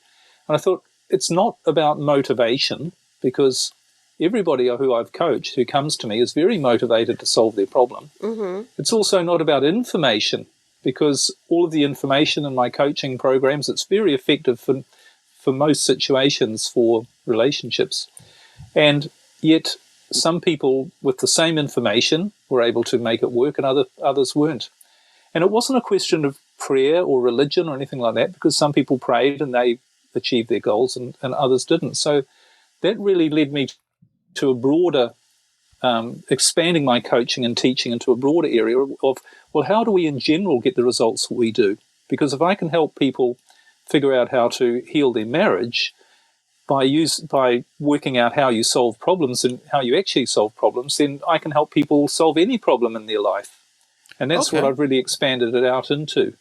And I thought, it's not about motivation, because everybody who I've coached who comes to me is very motivated to solve their problem. Mm-hmm. It's also not about information, because all of the information in my coaching programs, it's very effective for most situations for relationships. And yet some people with the same information were able to make it work and others weren't. And it wasn't a question of prayer or religion or anything like that, because some people prayed and they achieved their goals and others didn't. So that really led me to a broader, expanding my coaching and teaching into a broader area of, well, how do we in general get the results that we do? Because if I can help people figure out how to heal their marriage by working out how you solve problems and how you actually solve problems, then I can help people solve any problem in their life. And that's what I've really expanded it out into.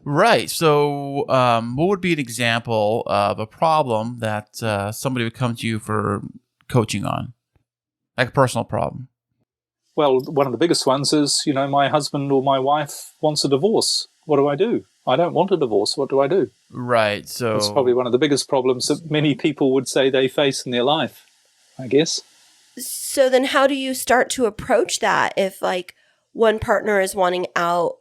Right. So what would be an example of a problem that somebody would come to you for coaching on, like a personal problem? Well, one of the biggest ones is, my husband or my wife wants a divorce. What do I do? I don't want a divorce. What do I do? Right. So it's probably one of the biggest problems that many people would say they face in their life, I guess. So then how do you start to approach that if like one partner is wanting out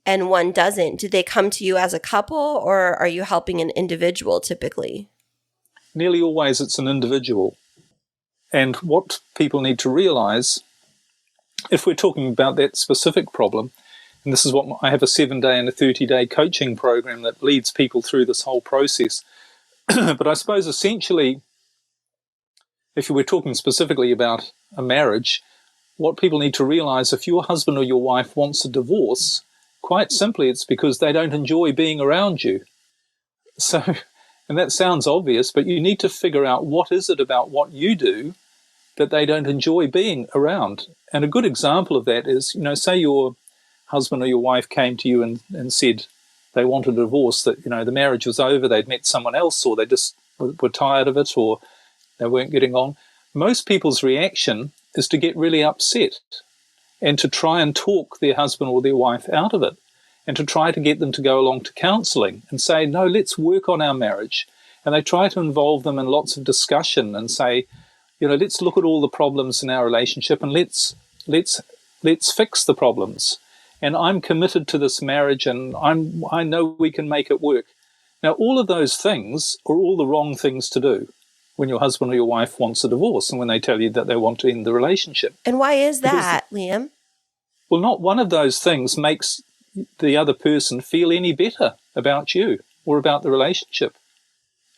and one doesn't, do they come to you as a couple, or are you helping an individual typically? Nearly always it's an individual. And what people need to realize, if we're talking about that specific problem, and this is what I have a 7-day and a 30-day coaching program that leads people through this whole process. But I suppose essentially, if we're talking specifically about a marriage, what people need to realize, if your husband or your wife wants a divorce, quite simply it's because they don't enjoy being around you. So, and that sounds obvious, but you need to figure out what is it about what you do that they don't enjoy being around. And a good example of that is, say your husband or your wife came to you and said they wanted a divorce, that, the marriage was over, they'd met someone else, or they just were tired of it, or they weren't getting on. Most people's reaction is to get really upset and to try and talk their husband or their wife out of it, and to try to get them to go along to counselling and say, no, let's work on our marriage. And they try to involve them in lots of discussion and say, let's look at all the problems in our relationship and let's fix the problems. And I'm committed to this marriage, and I know we can make it work. Now, all of those things are all the wrong things to do when your husband or your wife wants a divorce and when they tell you that they want to end the relationship. And why is that, Liam? Well, not one of those things makes the other person feel any better about you or about the relationship.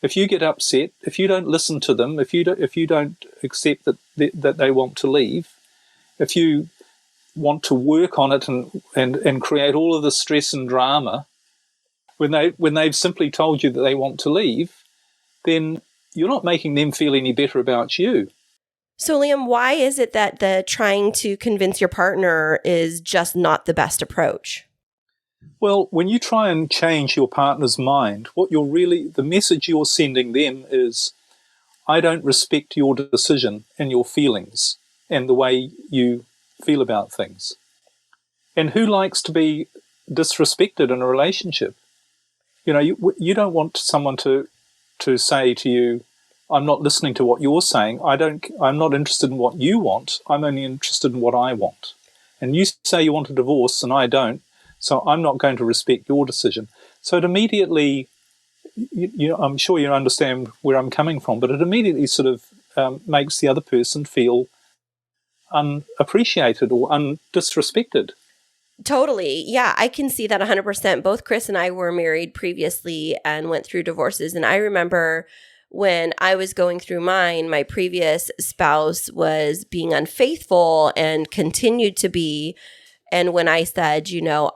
If you get upset, if you don't listen to them, if you don't accept that they want to leave, if you want to work on it and create all of the stress and drama when they've simply told you that they want to leave, then you're not making them feel any better about you. So, Liam, why is it that the trying to convince your partner is just not the best approach? Well, when you try and change your partner's mind, the message you're sending them is, I don't respect your decision and your feelings and the way you feel about things. And who likes to be disrespected in a relationship? You don't want someone to say to you, I'm not listening to what you're saying. I'm not interested in what you want. I'm only interested in what I want. And you say you want a divorce and I don't, so I'm not going to respect your decision. So it immediately, I'm sure you understand where I'm coming from, but it immediately sort of makes the other person feel unappreciated or disrespected. Totally. Yeah, I can see that 100%. Both Kris and I were married previously and went through divorces. And I remember when I was going through mine, my previous spouse was being unfaithful and continued to be. And when I said,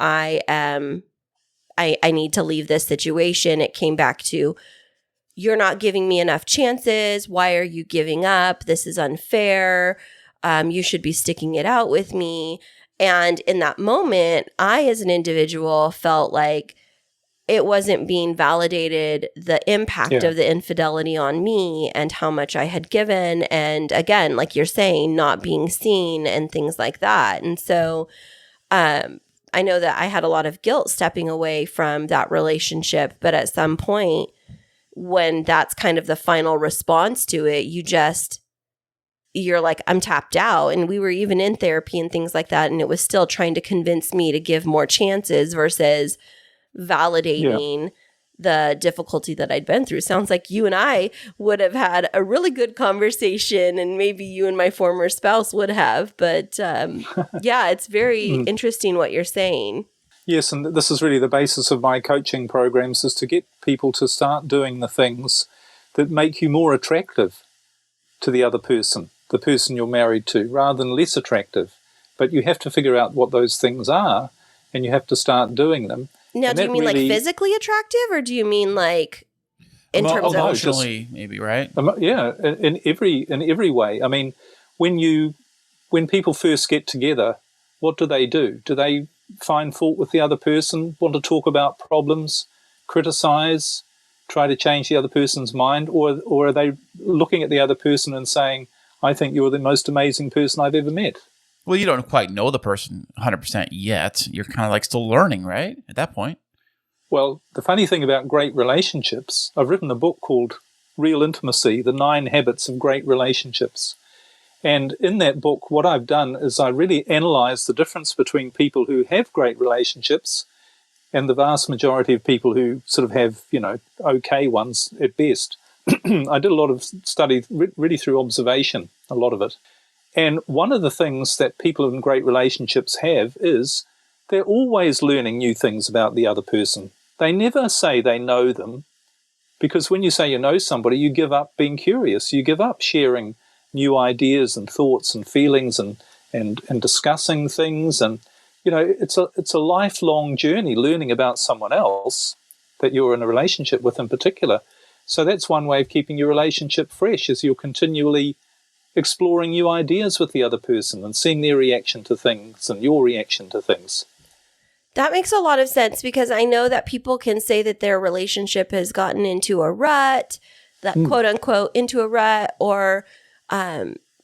I need to leave this situation, it came back to, you're not giving me enough chances. Why are you giving up? This is unfair. You should be sticking it out with me. And in that moment, I, as an individual, felt like it wasn't being validated, the impact of the infidelity on me and how much I had given. And again, like you're saying, not being seen and things like that. And so I know that I had a lot of guilt stepping away from that relationship. But at some point, when that's kind of the final response to it, you're like, I'm tapped out. And we were even in therapy and things like that. And it was still trying to convince me to give more chances versus validating the difficulty that I'd been through. Sounds like you and I would have had a really good conversation, and maybe you and my former spouse would have. But it's very interesting what you're saying. Yes, and this is really the basis of my coaching programs, is to get people to start doing the things that make you more attractive to the other person, the person you're married to, rather than less attractive. But you have to figure out what those things are, and you have to start doing them. Now, do you mean like physically attractive, or do you mean like in terms of emotionally, maybe, right? In every way. I mean, when people first get together, what do? Do they find fault with the other person, want to talk about problems, criticize, try to change the other person's mind, or are they looking at the other person and saying, I think you're the most amazing person I've ever met? Well, you don't quite know the person 100% yet. You're kind of like still learning, right? At that point. Well, the funny thing about great relationships, I've written a book called Real Intimacy, The 9 Habits of Great Relationships. And in that book, what I've done is I really analyzed the difference between people who have great relationships and the vast majority of people who sort of have, okay ones at best. I did a lot of study really through observation, a lot of it. And one of the things that people in great relationships have is they're always learning new things about the other person. They never say they know them, because when you say you know somebody, you give up being curious. You give up sharing new ideas and thoughts and feelings and discussing things. And, it's a lifelong journey learning about someone else that you're in a relationship with in particular. So that's one way of keeping your relationship fresh, is you're continually exploring new ideas with the other person and seeing their reaction to things and your reaction to things. That makes a lot of sense, because I know that people can say that their relationship has gotten into a rut, that quote unquote into a rut, or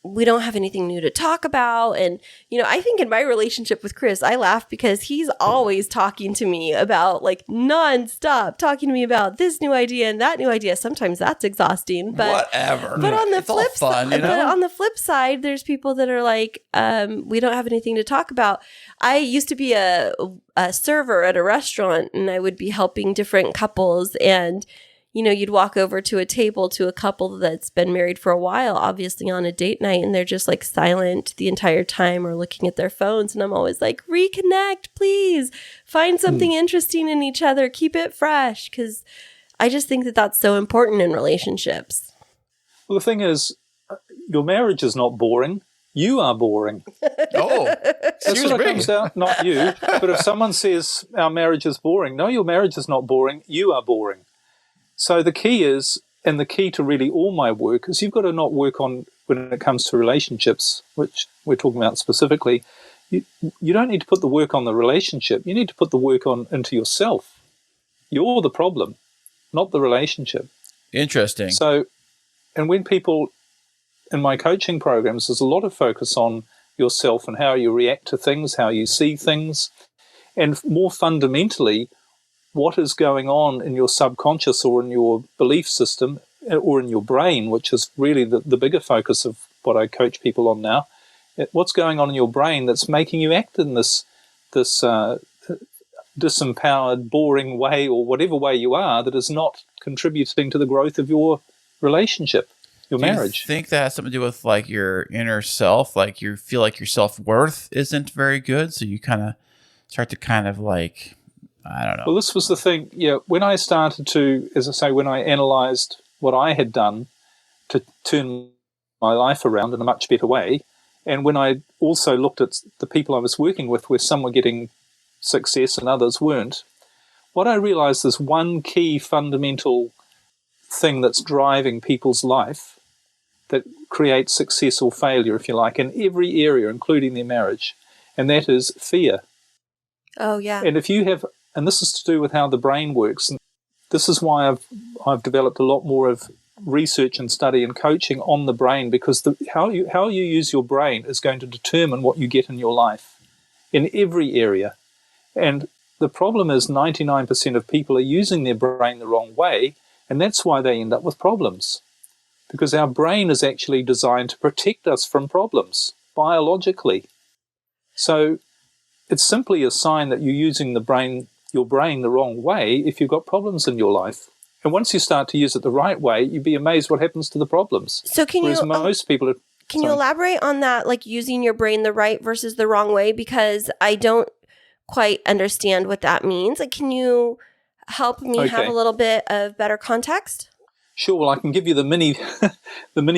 we don't have anything new to talk about. And, I think in my relationship with Kris, I laugh because he's always talking to me about, like, nonstop talking to me about this new idea and that new idea. Sometimes that's exhausting, but whatever. But on the it's all fun, but on the flip side, there's people that are like, we don't have anything to talk about. I used to be a server at a restaurant, and I would be helping different couples, and you'd walk over to a table to a couple that's been married for a while, obviously on a date night, and they're just like silent the entire time or looking at their phones. And I'm always like, reconnect, please. Find something interesting in each other. Keep it fresh. Because I just think that that's so important in relationships. Well, the thing is, your marriage is not boring. You are boring. Oh, That's what it comes out, not you. But if someone says our marriage is boring, no, your marriage is not boring. You are boring. So the key is, and the key to really all my work, is you've got to not work on, when it comes to relationships, which we're talking about specifically, you don't need to put the work on the relationship. You need to put the work into yourself. You're the problem, not the relationship. Interesting. So, and when people, in my coaching programs, there's a lot of focus on yourself and how you react to things, how you see things, and more fundamentally, what is going on in your subconscious or in your belief system or in your brain, which is really the bigger focus of what I coach people on now. What's going on in your brain that's making you act in this disempowered, boring way, or whatever way you are, that is not contributing to the growth of your relationship, your marriage. You think that has something to do with, like, your inner self? Like, you feel like your self-worth isn't very good, so you kind of start to I don't know. Well, this was the thing. Yeah, when I started to, as I say, when I analysed what I had done to turn my life around in a much better way, and when I also looked at the people I was working with, where some were getting success and others weren't, what I realised is one key fundamental thing that's driving people's life that creates success or failure, if you like, in every area, including their marriage, and that is fear. Oh, yeah. And if you have, and this is to do with how the brain works, and this is why I've developed a lot more of research and study and coaching on the brain, because how you use your brain is going to determine what you get in your life in every area. And the problem is 99% of people are using their brain the wrong way, and that's why they end up with problems. Because our brain is actually designed to protect us from problems biologically. So it's simply a sign that you're using your brain the wrong way if you've got problems in your life. And once you start to use it the right way, you'd be amazed what happens to the problems. So can Whereas you most people are, can you elaborate on that, like using your brain the right versus the wrong way? Because I don't quite understand what that means. Like, can you help me have a little bit of better context? Sure. Well, I can give you the mini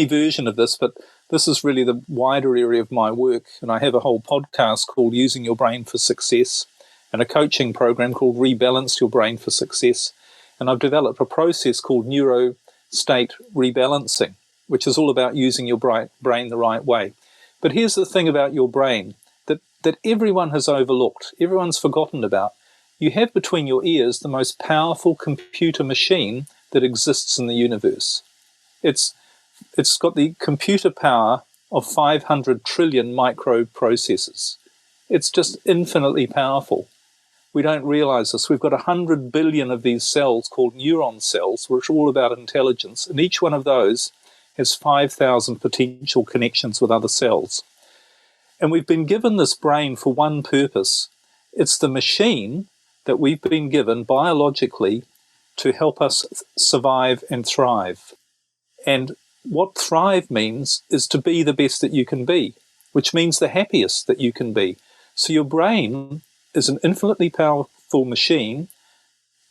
version of this, but this is really the wider area of my work. And I have a whole podcast called Using Your Brain for Success and a coaching program called Rebalance Your Brain for Success. And I've developed a process called Neuro-State Rebalancing, which is all about using your brain the right way. But here's the thing about your brain that everyone has overlooked, everyone's forgotten about. You have between your ears the most powerful computer machine that exists in the universe. It's got the computer power of 500 trillion microprocessors. It's just infinitely powerful. We don't realize this. We've got 100 billion of these cells called neuron cells, which are all about intelligence, and each one of those has 5,000 potential connections with other cells. And we've been given this brain for one purpose. It's the machine that we've been given biologically to help us survive and thrive. And what thrive means is to be the best that you can be, which means the happiest that you can be. So your brain is an infinitely powerful machine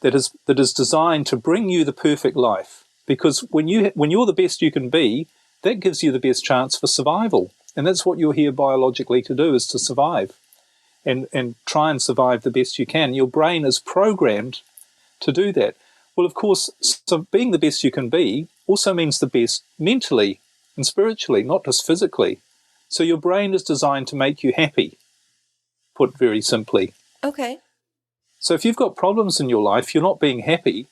that is designed to bring you the perfect life. Because when you're the best you can be, that gives you the best chance for survival. And that's what you're here biologically to do, is to survive and try and survive the best you can. Your brain is programmed to do that. Well, of course, so being the best you can be also means the best mentally and spiritually, not just physically. So your brain is designed to make you happy, put very simply. Okay. So if you've got problems in your life, you're not being happy.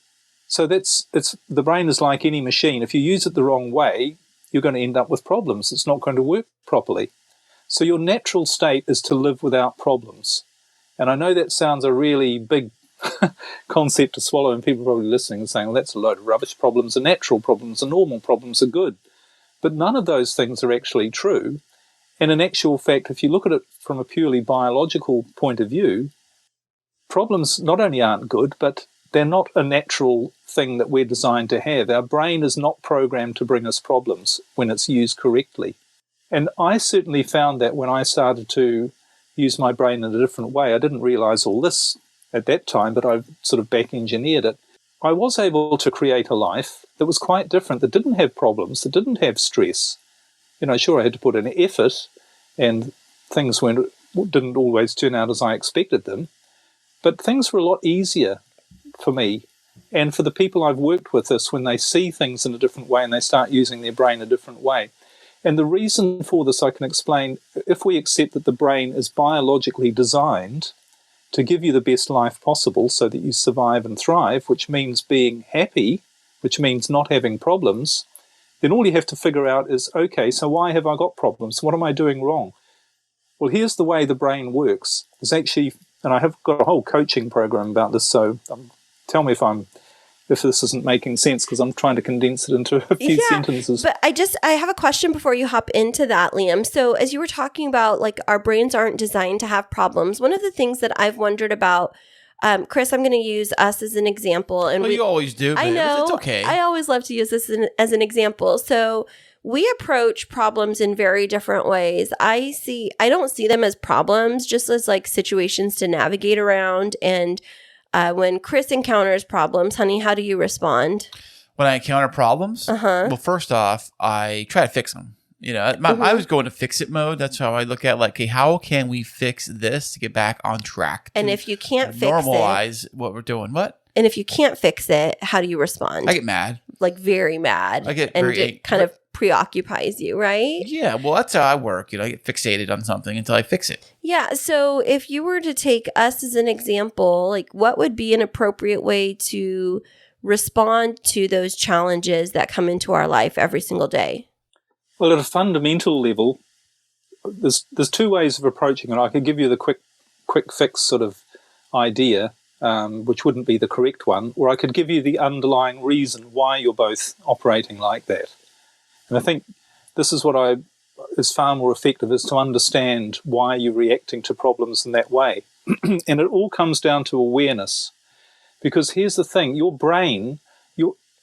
So the brain is like any machine. If you use it the wrong way, you're going to end up with problems. It's not going to work properly. So your natural state is to live without problems. And I know that sounds a really big concept to swallow, and people are probably listening and saying, well, that's a load of rubbish. Problems are natural, problems are normal, problems are good. But none of those things are actually true. And in actual fact, if you look at it from a purely biological point of view, problems not only aren't good, but they're not a natural thing that we're designed to have. Our brain is not programmed to bring us problems when it's used correctly. And I certainly found that when I started to use my brain in a different way. I didn't realize all this at that time, but I've sort of back-engineered it. I was able to create a life that was quite different, that didn't have problems, that didn't have stress. You know, sure, I had to put in effort, and things didn't always turn out as I expected them, but things were a lot easier for me and for the people I've worked with this when they see things in a different way and they start using their brain a different way. And the reason for this I can explain. If we accept that the brain is biologically designed to give you the best life possible so that you survive and thrive, which means being happy, which means not having problems, then all you have to figure out is, okay, so why have I got problems? What am I doing wrong? Well, here's the way the brain works. There's actually, and I have got a whole coaching program about this, so tell me if this isn't making sense, because I'm trying to condense it into a few sentences. But I have a question before you hop into that, Liam. So as you were talking about, like, our brains aren't designed to have problems. One of the things that I've wondered about, Kris, I'm going to use us as an example. And you always do. I know. It's okay. I always love to use this as an example. So we approach problems in very different ways. I don't see them as problems, just as like situations to navigate around. And when Kris encounters problems, honey, how do you respond? When I encounter problems, well, first off, I try to fix them. You know, I was going to fix it mode. That's how I look at, like, hey, how can we fix this to get back on track? And if you can't fix normalize what we're doing, And if you can't fix it, how do you respond? I get mad, like very mad. I get it kind of preoccupies you, right? Yeah, well, that's how I work. You know, I get fixated on something until I fix it. Yeah. So if you were to take us as an example, like, what would be an appropriate way to respond to those challenges that come into our life every single day? Well, at a fundamental level, there's two ways of approaching it. I could give you the quick fix sort of idea, which wouldn't be the correct one, or I could give you the underlying reason why you're both operating like that. And I think this is what is far more effective, is to understand why you're reacting to problems in that way. And it all comes down to awareness. Because here's the thing, your brain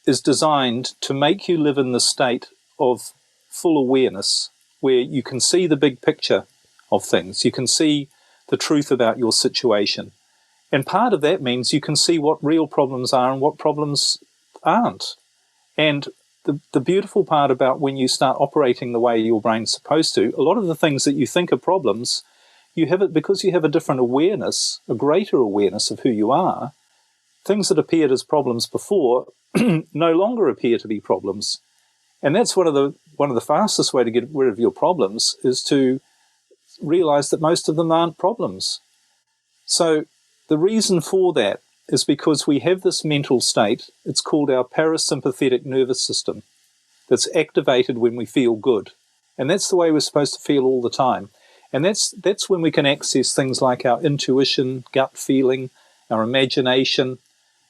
is designed to make you live in the state of full awareness, where you can see the big picture of things. You can see the truth about your situation. And part of that means you can see what real problems are and what problems aren't. And the beautiful part about when you start operating the way your brain's supposed to, a lot of the things that you think are problems, you have it because you have a different awareness, a greater awareness of who you are. Things that appeared as problems before no longer appear to be problems. And that's one of the fastest way to get rid of your problems, is to realize that most of them aren't problems. So the reason for that is because we have this mental state. It's called our parasympathetic nervous system, that's activated when we feel good. And that's the way we're supposed to feel all the time. And that's when we can access things like our intuition, gut feeling, our imagination,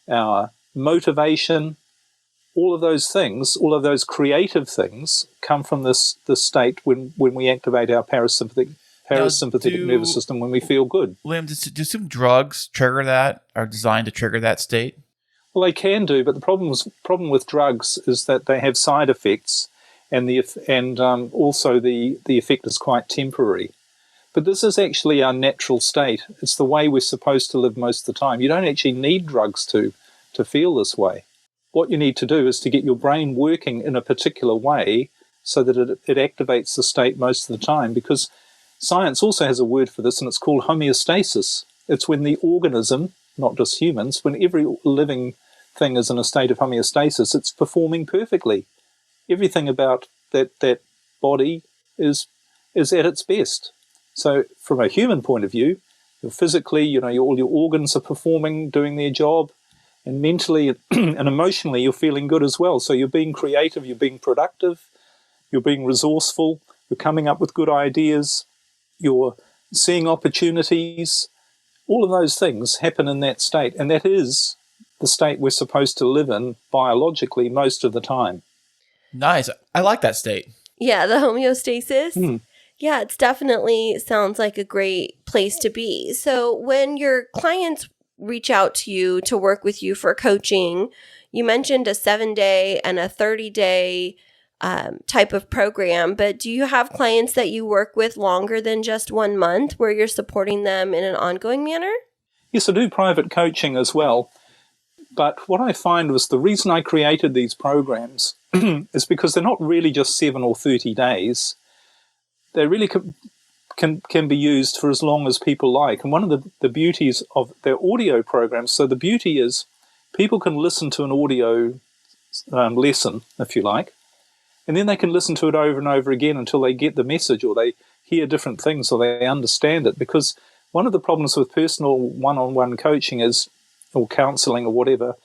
our motivation. All of those things, all of those creative things, come from this state when we activate our parasympathetic parasympathetic nervous system when we feel good. Liam, do some drugs trigger that, are designed to trigger that state? Well, they can do, but the problem with drugs is that they have side effects, and also the effect is quite temporary. But this is actually our natural state. It's the way we're supposed to live most of the time. You don't actually need drugs to feel this way. What you need to do is to get your brain working in a particular way so that it activates the state most of the time, because science also has a word for this, and it's called homeostasis. It's when the organism, not just humans, when every living thing is in a state of homeostasis, it's performing perfectly. Everything about that body is at its best. So from a human point of view, physically, all your organs are performing, doing their job, and mentally and emotionally you're feeling good as well. So you're being creative, you're being productive, you're being resourceful, you're coming up with good ideas, you're seeing opportunities. All of those things happen in that state, and that is the state we're supposed to live in biologically most of the time. Nice. I like that state. Yeah, the homeostasis. Yeah, it's definitely sounds like a great place to be. So when your clients reach out to you to work with you for coaching, you mentioned a 7-day and a 30-day type of program, but do you have clients that you work with longer than just 1 month where you're supporting them in an ongoing manner? Yes, I do private coaching as well. But what I find was the reason I created these programs is because they're not really just 7 or 30 days. They really can be used for as long as people like. And one of the beauties of their audio programs, so the beauty is people can listen to an audio lesson, if you like, and then they can listen to it over and over again until they get the message, or they hear different things, or they understand it. Because one of the problems with personal one-on-one coaching is, or counseling or whatever,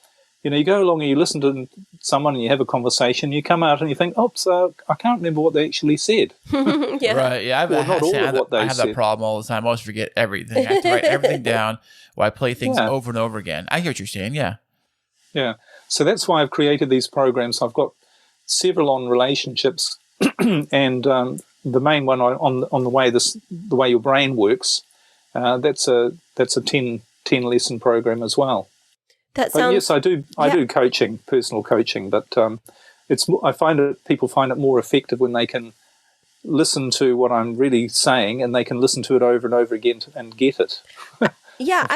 you go along and you listen to someone and you have a conversation, you come out and you think, oops, I can't remember what they actually said. Yeah. Right. Yeah. I have that problem all the time. I always forget everything. I have to write everything down while I play things over and over again. I hear what you're saying. Yeah. Yeah. So that's why I've created these programs. I've got several on relationships and the main one on the way your brain works. That's a 10 lesson program as well. Yes, I do coaching, personal coaching, but I find people find it more effective when they can listen to what I'm really saying, and they can listen to it over and over again and get it. Yeah,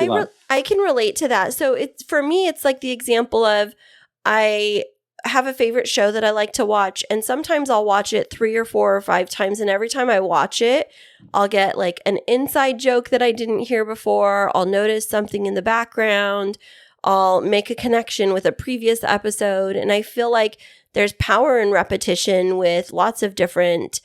I can relate to that. So for me, it's like the example of I have a favorite show that I like to watch, and sometimes I'll watch it 3 or 4 or 5 times, and every time I watch it, I'll get like an inside joke that I didn't hear before. I'll notice something in the background. I'll make a connection with a previous episode, and I feel like there's power in repetition with lots of different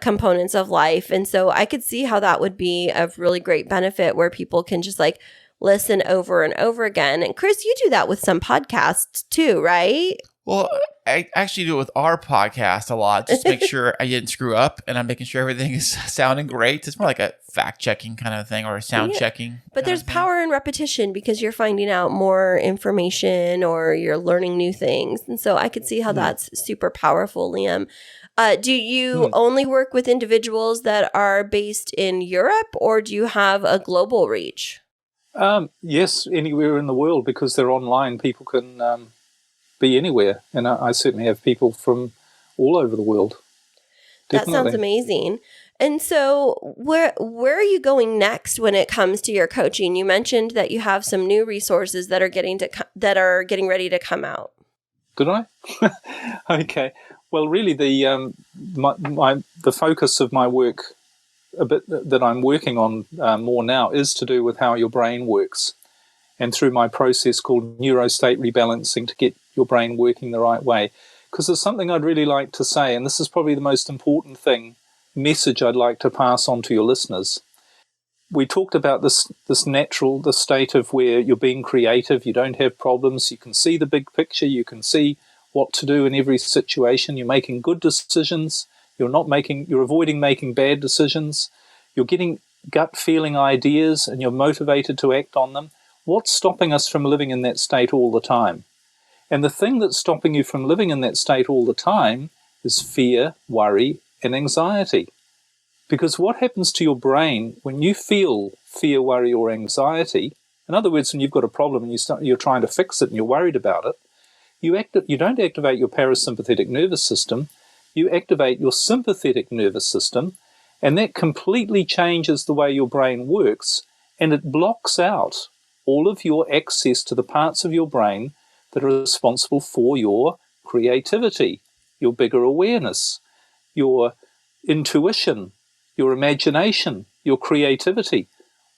components of life. And so I could see how that would be of really great benefit, where people can just like listen over and over again. And Kris, you do that with some podcasts too, right? Well, I actually do it with our podcast a lot, just to make sure I didn't screw up, and I'm making sure everything is sounding great. It's more like a fact-checking kind of thing, or a sound-checking. But there's power in repetition because you're finding out more information or you're learning new things. And so I could see how that's super powerful, Liam. Do you only work with individuals that are based in Europe, or do you have a global reach? Yes, anywhere in the world, because they're online. People can be anywhere, and I certainly have people from all over the world. Definitely. That sounds amazing. And so where are you going next when it comes to your coaching? You mentioned that you have some new resources that are getting ready to come out. Did I? Okay. Well, really, the focus of my work, a bit that I'm working on more now, is to do with how your brain works, and through my process called Neuro-State Rebalancing, to get your brain working the right way. Because there's something I'd really like to say, and this is probably the most important message I'd like to pass on to your listeners. We talked about the state of where you're being creative, you don't have problems, you can see the big picture, you can see what to do in every situation, you're making good decisions, you're avoiding making bad decisions, you're getting gut feeling ideas, and you're motivated to act on them. What's stopping us from living in that state all the time? And the thing that's stopping you from living in that state all the time is fear, worry, and anxiety. Because what happens to your brain when you feel fear, worry, or anxiety, in other words, when you've got a problem and you're trying to fix it and you're worried about it, you don't activate your parasympathetic nervous system, you activate your sympathetic nervous system, and that completely changes the way your brain works, and it blocks out all of your access to the parts of your brain that are responsible for your creativity, your bigger awareness, your intuition, your imagination, your creativity.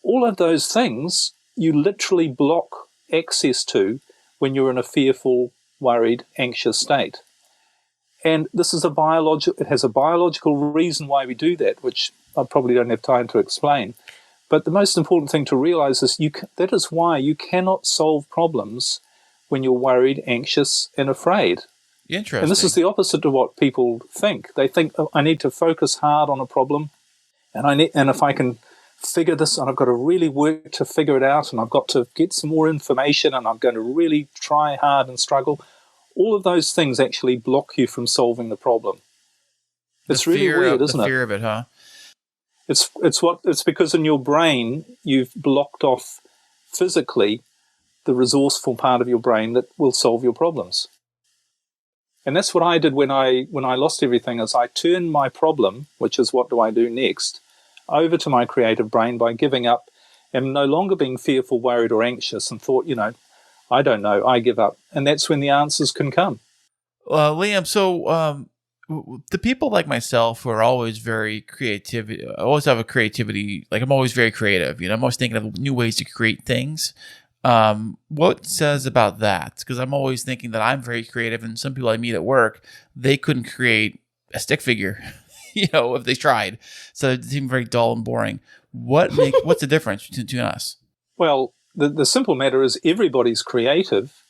All of those things you literally block access to when you're in a fearful, worried, anxious state. And this is it has a biological reason why we do that, which I probably don't have time to explain. But the most important thing to realize is that is why you cannot solve problems when you're worried, anxious, and afraid. Interesting. And this is the opposite of what people think. They think, oh, I need to focus hard on a problem, and if I can figure this, and I've got to really work to figure it out, and I've got to get some more information, and I'm going to really try hard and struggle. All of those things actually block you from solving the problem. It's really weird, isn't it? The fear of it, huh? It's because in your brain you've blocked off physically the resourceful part of your brain that will solve your problems. And that's what I did when I lost everything, is I turned my problem, which is what do I do next, over to my creative brain by giving up and no longer being fearful, worried, or anxious, and thought, I don't know, I give up. And that's when the answers can come. Liam, so the people like myself who are always very creative, I always have a creativity, like I'm always very creative. I'm always thinking of new ways to create things. What says about that? Because I'm always thinking that I'm very creative, and some people I meet at work, they couldn't create a stick figure, if they tried. So it seemed very dull and boring. What's the difference between us? Well, the simple matter is everybody's creative.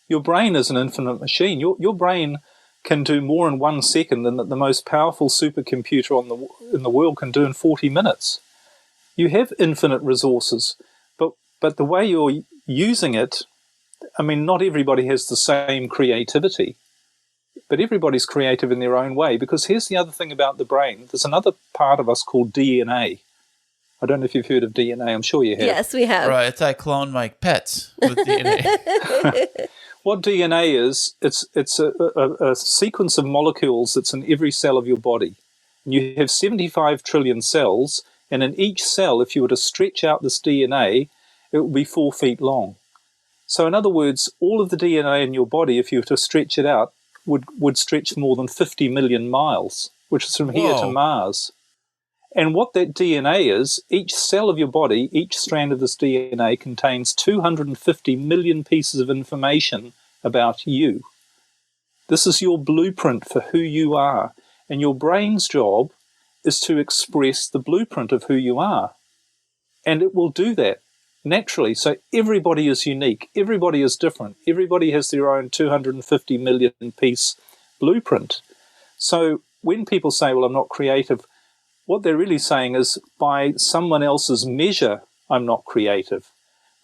Your brain is an infinite machine. Your brain can do more in 1 second than the most powerful supercomputer in the world can do in 40 minutes. You have infinite resources, but the way you're using it, not everybody has the same creativity, but everybody's creative in their own way. Because here's the other thing about the brain. There's another part of us called DNA. I don't know if you've heard of DNA. I'm sure you have. Yes, we have. Right, it's I clone my pets with DNA. What DNA is, it's a sequence of molecules that's in every cell of your body. And you have 75 trillion cells, and in each cell, if you were to stretch out this DNA, it would be 4 feet long. So in other words, all of the DNA in your body, if you were to stretch it out, would stretch more than 50 million miles, which is from here to Mars. And what that DNA is, each cell of your body, each strand of this DNA contains 250 million pieces of information about you. This is your blueprint for who you are. And your brain's job is to express the blueprint of who you are. And it will do that naturally. So everybody is unique. Everybody is different. Everybody has their own 250 million piece blueprint. So when people say, well, I'm not creative, what they're really saying is, by someone else's measure, I'm not creative.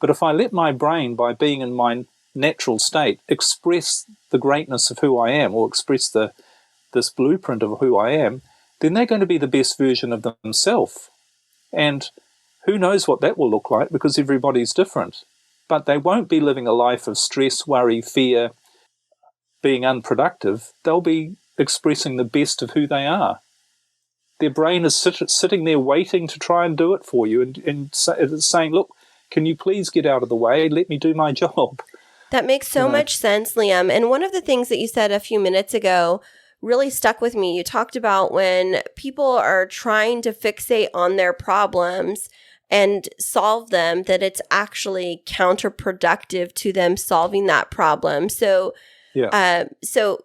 But if I let my brain, by being in my natural state, express the greatness of who I am, or express this blueprint of who I am, then they're going to be the best version of themselves. And who knows what that will look like, because everybody's different. But they won't be living a life of stress, worry, fear, being unproductive. They'll be expressing the best of who they are. Their brain is sitting there waiting to try and do it for you, and it's saying, look, can you please get out of the way? Let me do my job. That makes so much sense, Liam. And one of the things that you said a few minutes ago really stuck with me. You talked about when people are trying to fixate on their problems and solve them, that it's actually counterproductive to them solving that problem. So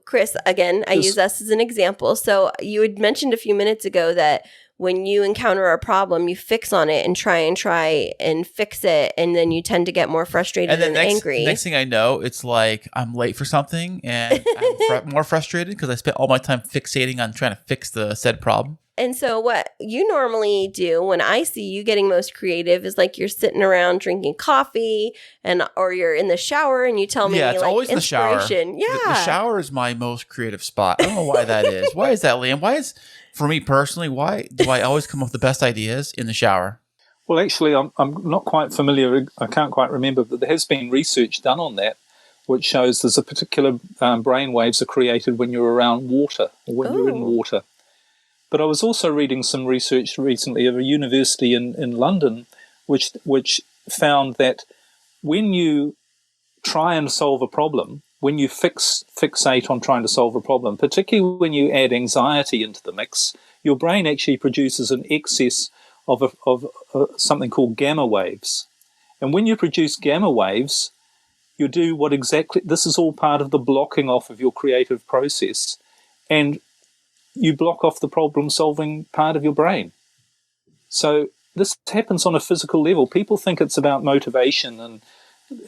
Kris, again, I use us as an example. So you had mentioned a few minutes ago that when you encounter a problem, you fix on it and try and fix it, and then you tend to get more frustrated and angry. Next thing I know, it's like I'm late for something, and I'm more frustrated because I spent all my time fixating on trying to fix the said problem. And so what you normally do when I see you getting most creative is like you're sitting around drinking coffee or you're in the shower and you tell me it's like always the shower. inspiration. Yeah. The shower is my most creative spot. I don't know why that is. Why is that, Liam? For me personally, why do I always come up with the best ideas in the shower? Well, actually, I'm not quite familiar. I can't quite remember, but there has been research done on that, which shows there's a particular brain waves are created when you're around water or when you're in water. But I was also reading some research recently at a university in London, which found that when you try and solve a problem, when you fixate on trying to solve a problem, particularly when you add anxiety into the mix, your brain actually produces an excess of something called gamma waves. And when you produce gamma waves, you do this is all part of the blocking off of your creative process. And you block off the problem-solving part of your brain. So this happens on a physical level. People think it's about motivation and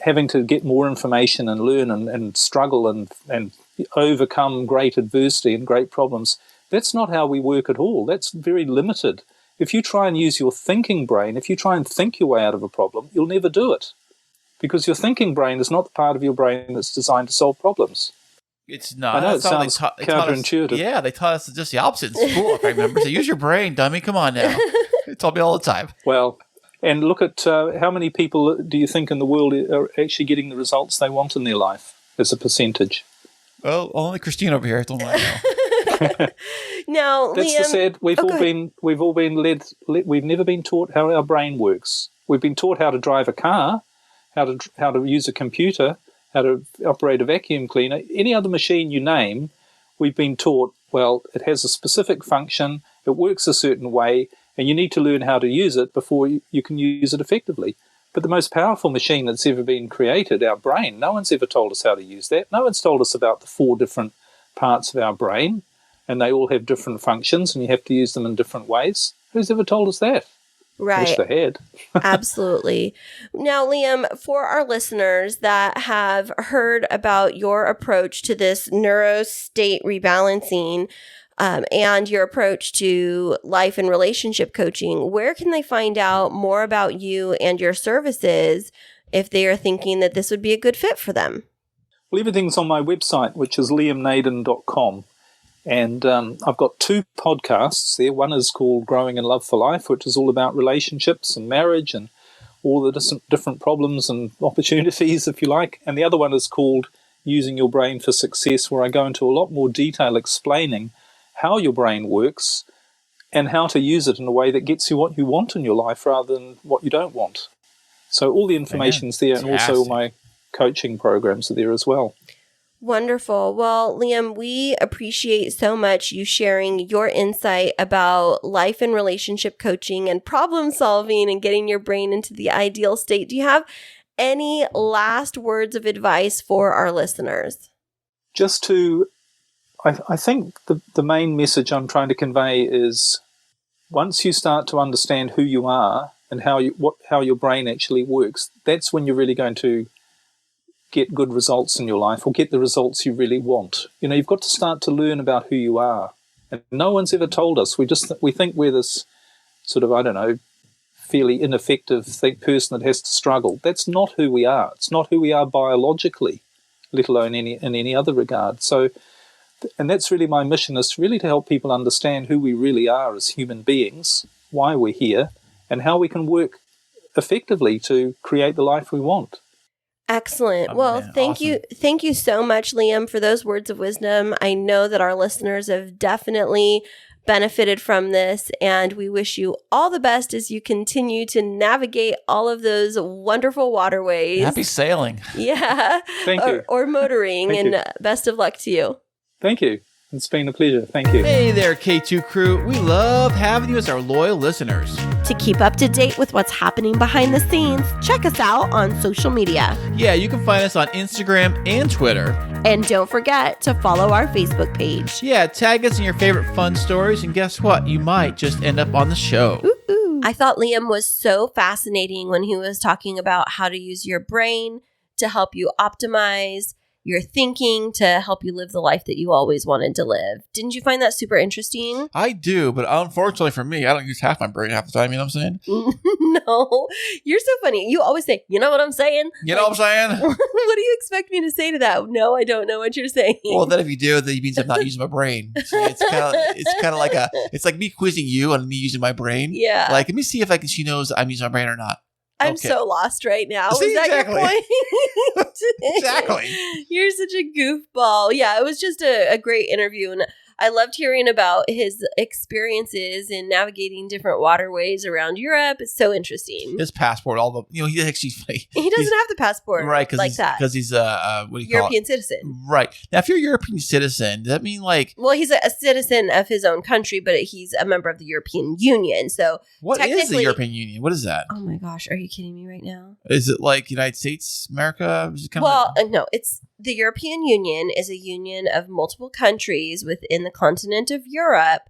having to get more information and learn and struggle and overcome great adversity and great problems. That's not how we work at all. That's very limited. If you try and use your thinking brain, if you try and think your way out of a problem, you'll never do it. Because your thinking brain is not the part of your brain that's designed to solve problems. It's not. I know it sounds counterintuitive. They taught us just the opposite in school, if I remember. So use your brain, dummy. Come on now. They told me all the time. Well, and look at how many people do you think in the world are actually getting the results they want in their life as a percentage? Well, only Christine over here. Don't I know. Now, that's Liam, the sad. We've all been led. We've never been taught how our brain works. We've been taught how to drive a car, how to use a computer, how to operate a vacuum cleaner, any other machine you name. We've been taught, well, it has a specific function, it works a certain way, and you need to learn how to use it before you can use it effectively. But the most powerful machine that's ever been created, our brain, no one's ever told us how to use that. No one's told us about the 4 different parts of our brain, and they all have different functions, and you have to use them in different ways. Who's ever told us that? Right. I wish they had. Absolutely. Now, Liam, for our listeners that have heard about your approach to this neuro-state rebalancing and your approach to life and relationship coaching, where can they find out more about you and your services if they are thinking that this would be a good fit for them? Well, everything's on my website, which is liamnaden.com. And I've got 2 podcasts there. One is called Growing in Love for Life, which is all about relationships and marriage and all the different problems and opportunities, if you like. And the other one is called Using Your Brain for Success, where I go into a lot more detail explaining how your brain works and how to use it in a way that gets you what you want in your life rather than what you don't want. So all the information's there, and also all my coaching programs are there as well. Wonderful. Well, Liam, we appreciate so much you sharing your insight about life and relationship coaching and problem solving and getting your brain into the ideal state. Do you have any last words of advice for our listeners? Just to, I think the main message I'm trying to convey is once you start to understand who you are and how your brain actually works, that's when you're really going to get good results in your life or get the results you really want. You've got to start to learn about who you are. And no one's ever told us. We think we're this sort of, fairly ineffective person that has to struggle. That's not who we are. It's not who we are biologically, let alone in any other regard. So, and that's really my mission, is really to help people understand who we really are as human beings, why we're here, and how we can work effectively to create the life we want. Excellent. Well, thank you. Thank you so much, Liam, for those words of wisdom. I know that our listeners have definitely benefited from this, and we wish you all the best as you continue to navigate all of those wonderful waterways. Happy sailing. Yeah. Thank you. Or motoring, and best of luck to you. Thank you. It's been a pleasure. Thank you. Hey there, K2 crew. We love having you as our loyal listeners. To keep up to date with what's happening behind the scenes, check us out on social media. Yeah, you can find us on Instagram and Twitter. And don't forget to follow our Facebook page. Yeah, tag us in your favorite fun stories, and guess what? You might just end up on the show. Ooh. I thought Liam was so fascinating when he was talking about how to use your brain to help you optimize your thinking to help you live the life that you always wanted to live. Didn't you find that super interesting? I do, but unfortunately for me, I don't use half my brain half the time. You know what I'm saying? No, you're so funny. You always say, you know what I'm saying? You know what I'm saying? What do you expect me to say to that? No, I don't know what you're saying. Well, then if you do, then it means I'm not using my brain. See, it's kind of like it's like me quizzing you on me using my brain. Yeah. Like, let me see if she knows I'm using my brain or not. I'm Okay. so lost right now. See, Is that exactly. your point? Exactly. You're such a goofball. Yeah, it was just a great interview. And I loved hearing about his experiences in navigating different waterways around Europe. It's so interesting. His passport, he actually He doesn't have the passport right like that. because he's what do you call European it? citizen. Right. Now, if you're a European citizen, does that mean like Well, he's a citizen of his own country, but he's a member of the European Union. So what is the technically- European Union? What is that? oh my gosh, are you kidding me right now? Is it like United States, America? Is it kind Well, of no, it's the European Union is a union of multiple countries within the continent of Europe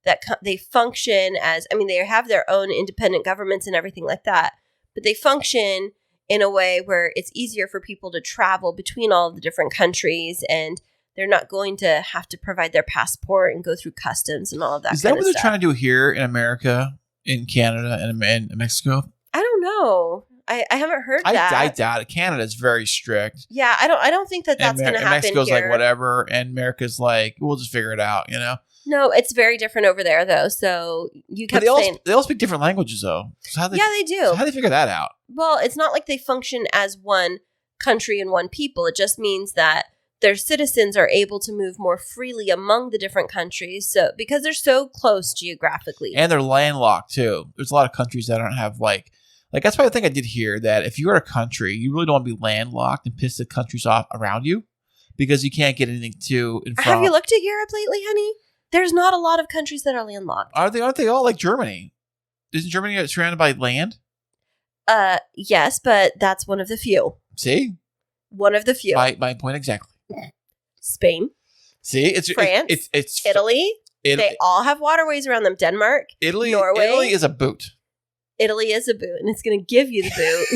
that they function as, I mean, they have their own independent governments and everything like that, but they function in a way where it's easier for people to travel between all of the different countries, and they're not going to have to provide their passport and go through customs and all of that. is that kind what of they're stuff. trying to do here in America, in Canada, and in Mexico? I don't know. I haven't heard that. I doubt it. Canada's very strict. Yeah, I don't think that that's going to and happen Mexico's here. like whatever, and America's like we'll just figure it out, you know. No, it's very different over there, though. So you But kept saying, they all speak different languages, though. So yeah, they do. So how do they figure that out? Well, it's not like they function as one country and one people. It just means that their citizens are able to move more freely among the different countries. So because they're so close geographically. And they're landlocked too. There's a lot of countries that don't have like that's why I think I did hear that if you're a country, you really don't want to be landlocked and piss the countries off around you because you can't get anything to in front. Have you looked at Europe lately, honey? There's not a lot of countries that are landlocked. Aren't they all like Germany? Isn't Germany surrounded by land? Yes, but that's one of the few. See? One of the few. My point exactly. Spain, See? It's France, it's Italy. They all have waterways around them. Denmark, Italy Norway. is a boot. Italy is a boot, and it's going to give you the boot.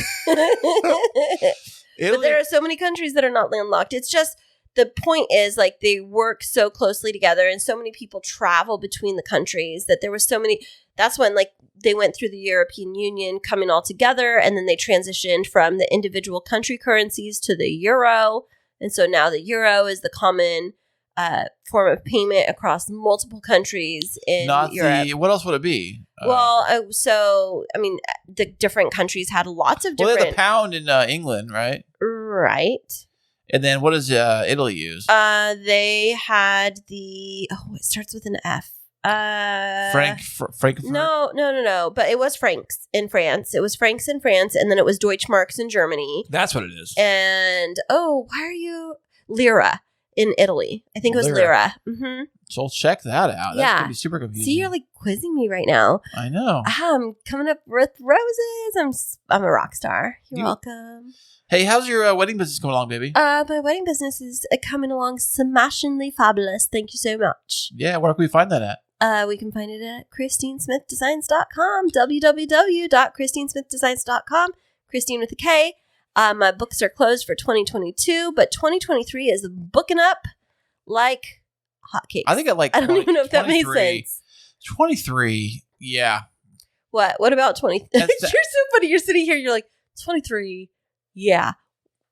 But there are so many countries that are not landlocked. It's just the point is like they work so closely together, and so many people travel between the countries that there was so many. That's when like they went through the European Union coming all together, and then they transitioned from the individual country currencies to the euro, and so now the euro is the common form of payment across multiple countries in Europe. What else would it be? So I mean, the different countries had lots of different. Well, they have the pound in England, right? Right. And then what does Italy use? They had it starts with an F. Frankfurt? No. But it was francs in France. It was francs in France, and then it was Deutschmarks in Germany. That's what it is. And why are you lira in Italy? I think it was lira. Mm-hmm. So check that out. That's gonna be super confusing. See, you're like quizzing me right now. I know. I'm coming up with roses. I'm a rock star. You're welcome. Hey, how's your wedding business coming along, baby? My wedding business is coming along smashingly fabulous. Thank you so much. Yeah, where can we find that at? We can find it at KristineSmithDesigns.com, www.KristineSmithDesigns.com, Christine with a K. My books are closed for 2022, but 2023 is booking up like hotcakes. I think I don't even know if that made sense. 23, yeah. What about 20? You're so funny. You're sitting here, you're like, 23, yeah.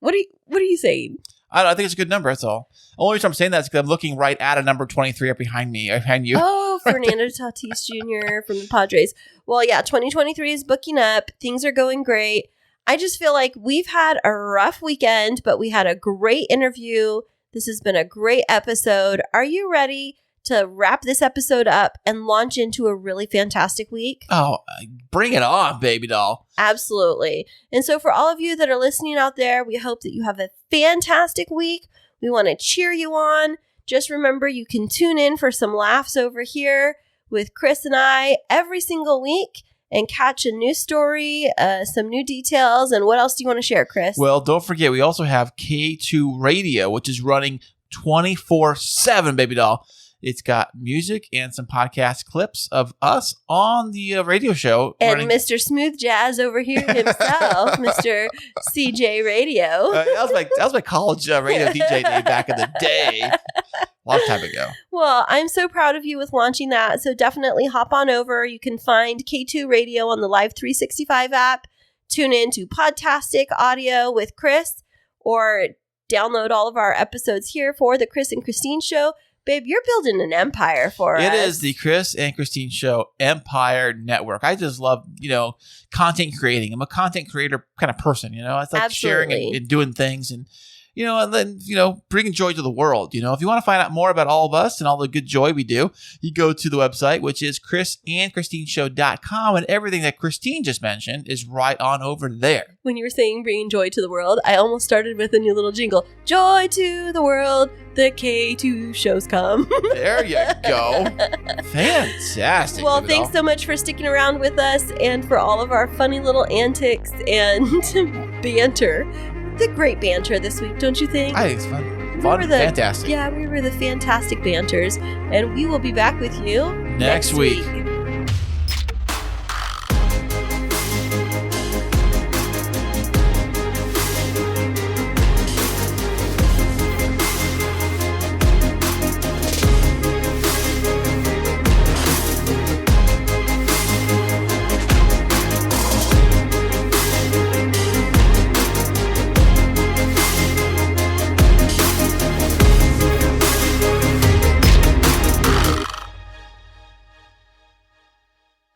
What are you saying? I don't know, I think it's a good number, that's all. The only reason I'm saying that is because I'm looking right at a number 23 up behind you. Oh, Fernando Tatis Jr. from the Padres. Well, yeah, 2023 is booking up. Things are going great. I just feel like we've had a rough weekend, but we had a great interview. This has been a great episode. Are you ready to wrap this episode up and launch into a really fantastic week? Oh, bring it on, baby doll. Absolutely. And so for all of you that are listening out there, we hope that you have a fantastic week. We want to cheer you on. Just remember, you can tune in for some laughs over here with Kris and I every single week and catch a new story, some new details. And what else do you want to share, Kris? Well, don't forget, we also have K2 Radio, which is running 24/7, baby doll. It's got music and some podcast clips of us on the radio show. And Mr. Smooth Jazz over here himself, Mr. CJ Radio. That was my college radio DJ name back in the day. Long time ago. Well, I'm so proud of you with launching that. So definitely hop on over. You can find K2 Radio on the Live 365 app. Tune in to Podtastic Audio with Kris, or download all of our episodes here for the Kris and Christine Show. Babe, you're building an empire for us. It is the Kris and Christine Show Empire Network. I just love, content creating. I'm a content creator kind of person, It's like sharing and doing things and, and then, bringing joy to the world. If you want to find out more about all of us and all the good joy we do, you go to the website, which is krisandchristineshow.com, and everything that Christine just mentioned is right on over there. When you were saying bringing joy to the world, I almost started with a new little jingle. Joy to the world, the K2 shows come. There you go. Fantastic. Well, thanks so much for sticking around with us and for all of our funny little antics and banter. The great banter this week, don't you think? I think it's fun. Fantastic. Yeah, we were the fantastic banters. And we will be back with you next week.